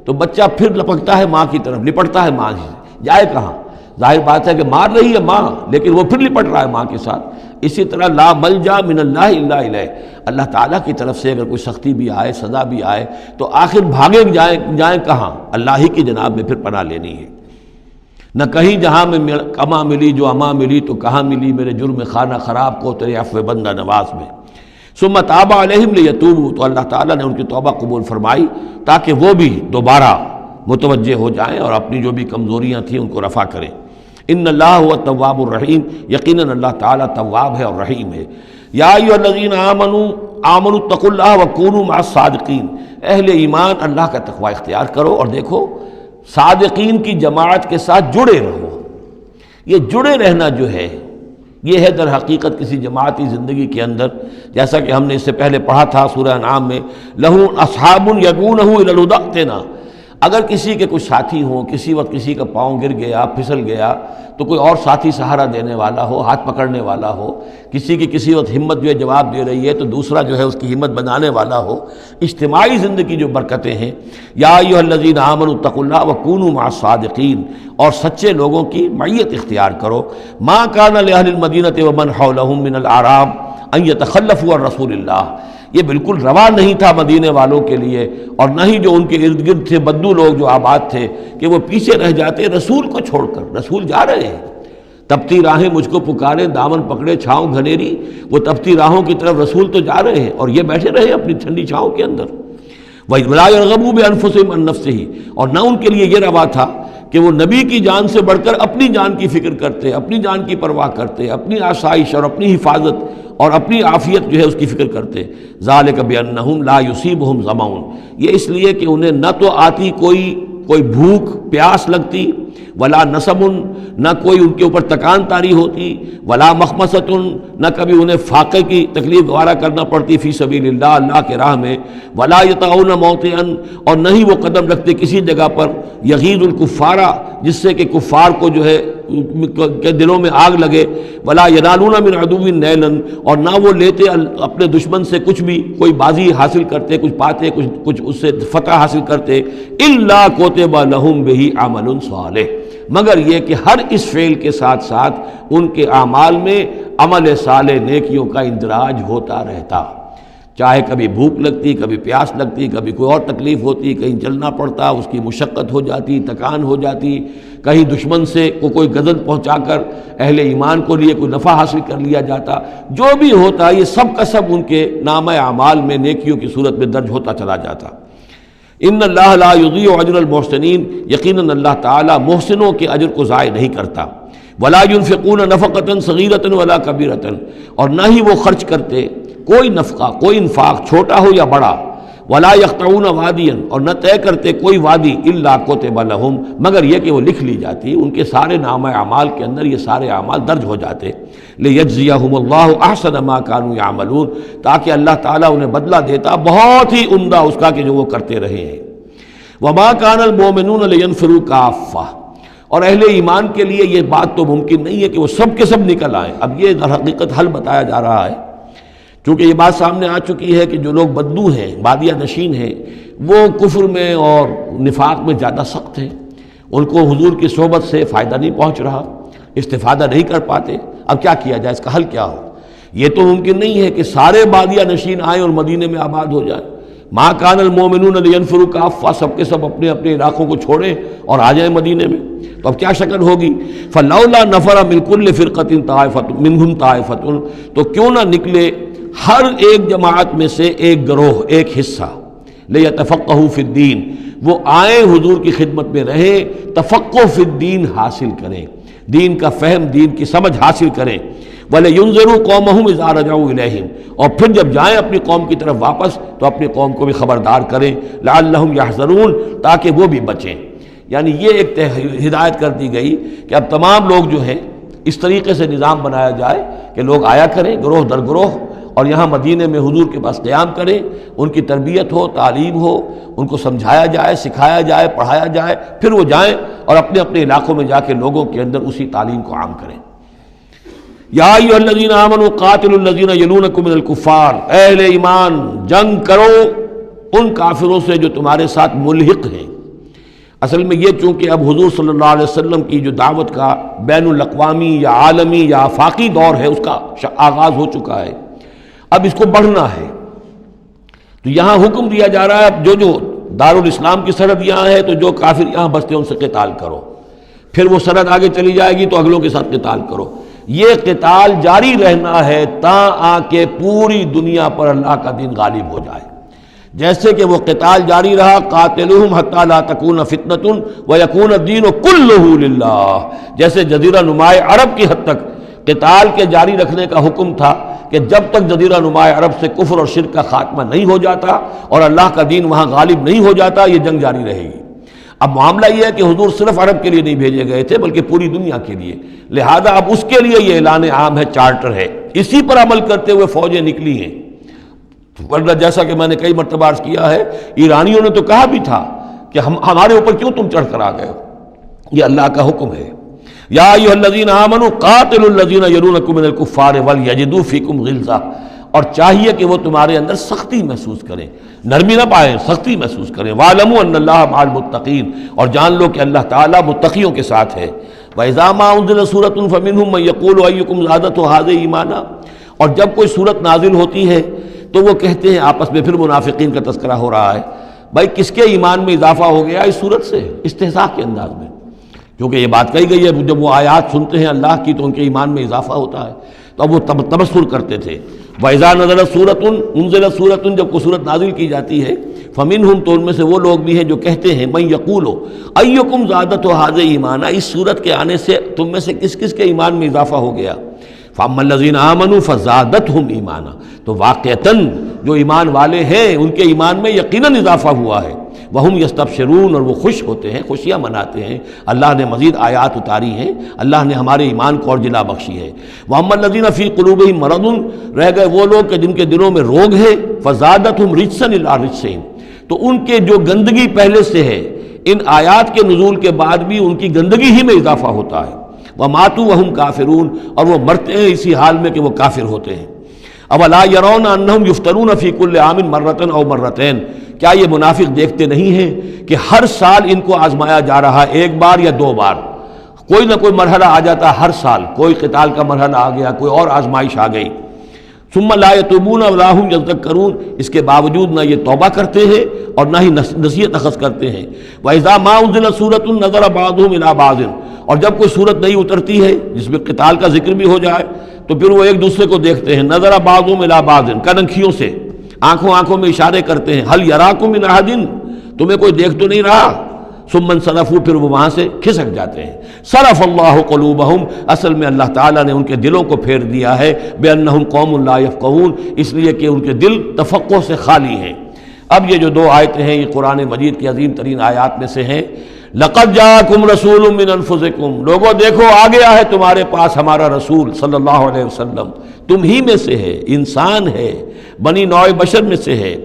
تو بچہ پھر لپکتا ہے ماں کی طرف، لپٹتا ہے ماں سے، جائے کہاں؟ ظاہر بات ہے کہ مار رہی ہے ماں، لیکن وہ پھر لپٹ رہا ہے ماں کے ساتھ۔ اسی طرح لا ملجا من اللہ الا الیہ، اللہ تعالیٰ کی طرف سے اگر کوئی سختی بھی آئے، سزا بھی آئے، تو آخر بھاگے جائیں کہاں؟ اللہ ہی کی جناب میں پھر پناہ لینی ہے۔ نہ کہیں جہاں میں کما ملی جو اما ملی، تو کہاں ملی میرے جرم خانہ خراب کو تیرے عفو بندہ نواز میں۔ ثم تاب علیہم لیتوبوا، تو اللہ تعالیٰ نے ان کی توبہ قبول فرمائی تاکہ وہ بھی دوبارہ متوجہ ہو جائیں اور اپنی جو بھی کمزوریاں تھیں ان کو رفع کریں۔ ان اللہ هو التواب الرحیم، یقیناً اللہ تعالیٰ تواب ہے اور رحیم ہے۔ یا ایھا الذین آمنوا اتقوا اللہ وکونوا مع الصادقین، اہل ایمان اللہ کا تقوی اختیار کرو اور دیکھو صادقین کی جماعت کے ساتھ جڑے رہو۔ یہ جڑے رہنا جو ہے یہ ہے در حقیقت کسی جماعتی زندگی کے اندر، جیسا کہ ہم نے اس سے پہلے پڑھا تھا سورہ انعام میں، لَهُ أَصْحَابٌ يَدْعُونَهُ إِلَى الْهُدَى ائْتِنَا، اگر کسی کے کچھ ساتھی ہوں، کسی وقت کسی کا پاؤں گر گیا، پھسل گیا، تو کوئی اور ساتھی سہارا دینے والا ہو، ہاتھ پکڑنے والا ہو، کسی کی کسی وقت ہمت جو ہے جواب دے رہی ہے تو دوسرا جو ہے اس کی ہمت بنانے والا ہو، اجتماعی زندگی جو برکتیں ہیں۔ یا ایھا الذین آمنوا اتقوا اللہ وکونوا مع الصادقین، اور سچے لوگوں کی معیت اختیار کرو۔ ما کان لأہل المدینۃ ومن حولہم من الاعراب ان یتخلفوا عن رسول اللہ، یہ بالکل روا نہیں تھا مدینے والوں کے لیے اور نہ ہی جو ان کے ارد گرد تھے بدو لوگ جو آباد تھے کہ وہ پیچھے رہ جاتے رسول کو چھوڑ کر۔ رسول جا رہے ہیں، تپتی راہیں مجھ کو پکارے، دامن پکڑے چھاؤں گھنیری، وہ تپتی راہوں کی طرف رسول تو جا رہے ہیں اور یہ بیٹھے رہے اپنی ٹھنڈی چھاؤں کے اندر۔ وَلَا يَرْغَبُوا بِأَنفُسِهِمْ عَن نَفْسِهِ، اور نہ ان کے لیے یہ روا تھا کہ وہ نبی کی جان سے بڑھ کر اپنی جان کی فکر کرتے، اپنی جان کی پرواہ کرتے، اپنی آسائش اور اپنی حفاظت اور اپنی عافیت جو ہے اس کی فکر کرتے۔ ذَلِكَ بِأَنَّهُمْ لَا يُصِيبُهُمْ ظَمَأٌ، یہ اس لیے کہ انہیں نہ تو آتی کوئی بھوک پیاس لگتی، ولا نصب، نہ کوئی ان کے اوپر تکان طاری ہوتی، ولا مخمصۃ، نہ کبھی انہیں فاقے کی تکلیف گوارا کرنا پڑتی فی سبیل اللہ، اللہ کے راہ میں، ولا یطعون موطئا، اور نہ ہی وہ قدم رکھتے کسی جگہ پر یغیظ الکفار، جس سے کہ کفار کو جو ہے کے دلوں میں آگ لگے، ولا ینالون من عدو نیلا، اور نہ وہ لیتے اپنے دشمن سے کچھ بھی، کوئی بازی حاصل کرتے، کچھ پاتے، کچھ اس سے فتح حاصل کرتے، الا کتب لہم بہ عمل صالح، مگر یہ کہ ہر اس فعل کے ساتھ ساتھ ان کے اعمال میں عمل صالح نیکیوں کا اندراج ہوتا رہتا۔ چاہے کبھی بھوک لگتی، کبھی پیاس لگتی، کبھی کوئی اور تکلیف ہوتی، کہیں چلنا پڑتا، اس کی مشقت ہو جاتی، تکان ہو جاتی، کہیں دشمن سے کوئی غزل پہنچا کر اہل ایمان کو لیے کوئی نفع حاصل کر لیا جاتا، جو بھی ہوتا یہ سب کا سب ان کے نامہ اعمال میں نیکیوں کی صورت میں درج ہوتا چلا جاتا۔ ان اللہ لا یضیع اجر المحسنین، یقیناً اللہ تعالیٰ محسنوں کے اجر کو ضائع نہیں کرتا۔ ولا ينفقون نفقة صغیرة ولا کبیرة، اور نہ ہی وہ خرچ کرتے کوئی نفقہ، کوئی انفاق چھوٹا ہو یا بڑا، ولا یقطعون وادیا، اور نہ طے کرتے کوئی وادی الا کتب لہم، مگر یہ کہ وہ لکھ لی جاتی، ان کے سارے نامہ اعمال کے اندر یہ سارے اعمال درج ہو جاتے، لیجزیہم اللہ احسن ما کانوا یعملون، تاکہ اللہ تعالیٰ انہیں بدلہ دیتا بہت ہی عمدہ اس کا کہ جو وہ کرتے رہے ہیں۔ وما کان المؤمنون لینفروا کافہ، اور اہل ایمان کے لیے یہ بات تو ممکن نہیں ہے کہ وہ سب کے سب نکل آئیں۔ اب یہ در حقیقت حل بتایا جا رہا ہے، چونکہ یہ بات سامنے آ چکی ہے کہ جو لوگ بدو ہیں، بادیہ نشین ہیں، وہ کفر میں اور نفاق میں زیادہ سخت ہیں، ان کو حضور کی صحبت سے فائدہ نہیں پہنچ رہا، استفادہ نہیں کر پاتے۔ اب کیا کیا جائے، اس کا حل کیا ہو؟ یہ تو ممکن نہیں ہے کہ سارے بادیہ نشین آئیں اور مدینے میں آباد ہو جائیں۔ ما کان المؤمنون لینفروا کافہ، سب کے سب اپنے اپنے علاقوں کو چھوڑیں اور آ جائیں مدینے میں، تو اب کیا شکل ہوگی؟ فلولا نفر من کل فرقۃ طائفۃ منہم طائفۃ، تو کیوں نہ نکلے ہر ایک جماعت میں سے ایک گروہ، ایک حصہ، لیتفقہوا فی الدین، وہ آئیں حضور کی خدمت میں رہیں، تفقہ فی الدین حاصل کریں، دین کا فہم، دین کی سمجھ حاصل کریں، وَلَيُنذِرُوا قَوْمَهُمْ إِذَا رَجَعُوا إِلَيْهِمْ، اور پھر جب جائیں اپنی قوم کی طرف واپس تو اپنی قوم کو بھی خبردار کریں، لَعَلَّهُمْ يَحْذَرُونَ، تاکہ وہ بھی بچیں۔ یعنی یہ ایک ہدایت کر دی گئی کہ اب تمام لوگ جو ہیں اس طریقے سے نظام بنایا جائے کہ لوگ آیا کریں گروہ در گروہ، اور یہاں مدینے میں حضور کے پاس قیام کریں، ان کی تربیت ہو، تعلیم ہو، ان کو سمجھایا جائے، سکھایا جائے، پڑھایا جائے، پھر وہ جائیں اور اپنے اپنے علاقوں میں جا کے لوگوں کے اندر اسی تعلیم کو عام کریں۔ یا ایھا الذین آمنوا قاتلوا الذین یلونکم من الکفار، اہل ایمان جنگ کرو ان کافروں سے جو تمہارے ساتھ ملحق ہیں۔ اصل میں یہ چونکہ اب حضور صلی اللہ علیہ وسلم کی جو دعوت کا بین الاقوامی یا عالمی یا آفاقی دور ہے اس کا آغاز ہو چکا ہے، اب اس کو بڑھنا ہے، تو یہاں حکم دیا جا رہا ہے اب جو دارالاسلام کی سرحد یہاں ہے تو جو کافر یہاں بستے ہیں ان سے قتال کرو، پھر وہ سرحد آگے چلی جائے گی تو اگلوں کے ساتھ قتال کرو۔ یہ قتال جاری رہنا ہے تاں آ کے پوری دنیا پر اللہ کا دین غالب ہو جائے۔ جیسے کہ وہ قتال جاری رہا، قاتلوہم حتی لا تکون فتنۃ ویکون الدین کلہ للہ، جیسے جزیرہ نماء عرب کی حد تک قتال کے جاری رکھنے کا حکم تھا کہ جب تک جزیرہ نماء عرب سے کفر اور شرک کا خاتمہ نہیں ہو جاتا اور اللہ کا دین وہاں غالب نہیں ہو جاتا، یہ جنگ جاری رہے گی۔ اب معاملہ یہ ہے کہ حضور صرف عرب کے لیے نہیں بھیجے گئے تھے بلکہ پوری دنیا کے لیے، لہذا اب اس کے لیے یہ اعلان عام ہے، چارٹر ہے، اسی پر عمل کرتے ہوئے فوجیں نکلی ہیں۔ ورنہ جیسا کہ میں نے کئی مرتبہ عرض کیا ہے، ایرانیوں نے تو کہا بھی تھا کہ ہمارے اوپر کیوں تم چڑھ کر آ گئے ہو، یہ اللہ کا حکم ہے۔ یا ایھا الذین آمنوا قاتلوا الذین یلونکم من الکفار ولیجدوا فیکم غلظہ، اور چاہیے کہ وہ تمہارے اندر سختی محسوس کریں، نرمی نہ پائیں، سختی محسوس کریں۔ وَاعْلَمُوا أَنَّ اللَّهَ مَعَ الْمُتَّقِينَ، اور جان لو کہ اللہ تعالیٰ متقیوں کے ساتھ ہے۔ وَإِذَا مَا أُنزِلَتْ سُورَةٌ فَمِنْهُم مَّن يَقُولُ أَيُّكُمْ زَادَتْهُ هَٰذِهِ إِيمَانًا، اور جب کوئی صورت نازل ہوتی ہے تو وہ کہتے ہیں آپس میں، پھر منافقین کا تذکرہ ہو رہا ہے، بھائی کس کے ایمان میں اضافہ ہو گیا اس صورت سے، استہزاء کے انداز میں، کیونکہ یہ بات کہی گئی ہے جب وہ آیات سنتے ہیں اللہ کی تو ان کے ایمان میں اضافہ ہوتا ہے، تو اب وہ تبصر کرتے تھے۔ وَإِذَا نَزَلَتْ سُورَةٌ أُنزِلَتْ سُورَةٌ، جب کوئی صورت نازل کی جاتی ہے، فَمِنْهُمْ، تو ان میں سے وہ لوگ بھی ہیں جو کہتے ہیں، مَن يَقُولُ أَيُّكُمْ زَادَتْهُ هَٰذِهِ إِيمَانًا، اس صورت کے آنے سے تم میں سے کس کس کے ایمان میں اضافہ ہو گیا۔ فَأَمَّا الَّذِينَ آمَنُوا فَزَادَتْهُمْ إِيمَانًا، تو واقعتاً جو ایمان والے ہیں ان کے ایمان میں یقیناً اضافہ ہوا ہے۔ وَهُمْ يَسْتَبْشِرُونَ، اور وہ خوش ہوتے ہیں، خوشیاں مناتے ہیں، اللہ نے مزید آیات اتاری ہیں، اللہ نے ہمارے ایمان کو اور جلا بخشی ہے۔ وَأَمَّا الَّذِينَ فِي قُلُوبِهِم مَرَضٌ، رہ گئے وہ لوگ کہ جن کے دلوں میں روگ ہے، فَزَادَتْهُمْ رِجْسًا إِلَىٰ رِجْسِهِمْ، تو ان کے جو گندگی پہلے سے ہے ان آیات کے نزول کے بعد بھی ان کی گندگی ہی میں اضافہ ہوتا ہے۔ وَمَاتُوا وَهُمْ كَافِرُونَ، اور وہ مرتے ہیں اسی حال میں کہ وہ کافر ہوتے ہیں۔ أَوَلَا يَرَوْنَ أَنَّهُمْ يُفْتَنُونَ فِي كُلِّ عَامٍ مَرَّةً أَوْ مَرَّتَيْنِ، کیا یہ منافق دیکھتے نہیں ہیں کہ ہر سال ان کو آزمایا جا رہا ہے، ایک بار یا دو بار، کوئی نہ کوئی مرحلہ آ جاتا، ہر سال کوئی قتال کا مرحلہ آ گیا، کوئی اور آزمائش آ گئی۔ ثم لا يتوبون ولا هم يذكرون، اس کے باوجود نہ یہ توبہ کرتے ہیں اور نہ ہی نصیحت اخذ کرتے ہیں۔ وَإِذَا مَا أُنزِلَتْ سُورَةٌ نَظَرَ بَعْضُهُمْ إِلَىٰ بَعْضٍ، اور جب کوئی صورت نئی اترتی ہے جس میں قتال کا ذکر بھی ہو جائے تو پھر وہ ایک دوسرے کو دیکھتے ہیں، نظر بعضهم إِلَىٰ بَعْضٍ، کنکھیوں سے، آنکھوں میں اشارے کرتے ہیں، هَلْ يَرَاكُم مِّنْ أَحَدٍ، تمہیں کوئی دیکھ تو نہیں رہا؟ ثم انصرفوا، پھر وہ وہاں سے کھسک جاتے ہیں۔ صرف اللہ قلوبہم، اصل میں اللہ تعالیٰ نے ان کے دلوں کو پھیر دیا ہے، بأنہم قوم لا یفقہون، اس لیے کہ ان کے دل تفقہ سے خالی ہیں۔ اب یہ جو دو آیتیں ہیں یہ قرآن مجید کی عظیم ترین آیات میں سے ہیں. لقد جاءکم رسول من انفسکم، لوگو دیکھو آ گیا ہے تمہارے پاس ہمارا رسول صلی اللہ علیہ وسلم، تم ہی میں سے ہے، انسان ہے، بنی نوع بشر میں سے ہے.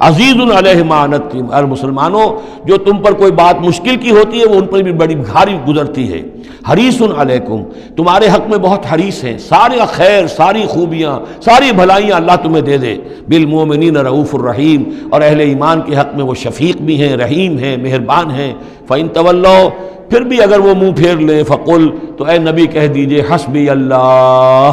عزیز علیہ ما عنتم، اور مسلمانوں جو تم پر کوئی بات مشکل کی ہوتی ہے وہ ان پر بھی بڑی بھاری گزرتی ہے. حریص علیکم، تمہارے حق میں بہت حریص ہیں، سارے خیر، ساری خوبیاں، ساری بھلائیاں اللہ تمہیں دے دے. بالمؤمنین رؤوف الرحیم، اور اہل ایمان کے حق میں وہ شفیق بھی ہیں، رحیم ہیں، مہربان ہیں. فَإِن تَوَلَّوْا، پھر بھی اگر وہ منہ پھیر لیں، فَقُلْ، تو اے نبی کہہ دیجئے، حسبی اللہ،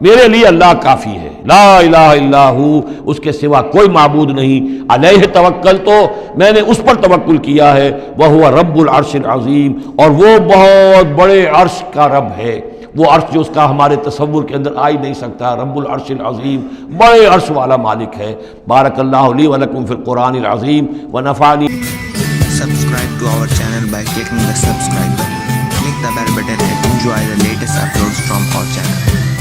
میرے لیے اللہ کافی ہے، لا الہ الا ہو، اس کے سوا کوئی معبود نہیں. علیہ توکل، تو میں نے اس پر توکل کیا ہے. وہو رب العرش العظیم، اور وہ بہت بڑے عرش کا رب ہے، وہ عرش جو اس کا ہمارے تصور کے اندر آ ہی نہیں سکتا. رب العرش العظیم، بڑے عرش والا مالک ہے. بارک اللہ لی ولکم فی القرآن العظیم ونفعنی. Subscribe to our channel by clicking the subscribe button. Click the bell button and enjoy the latest uploads from our channel.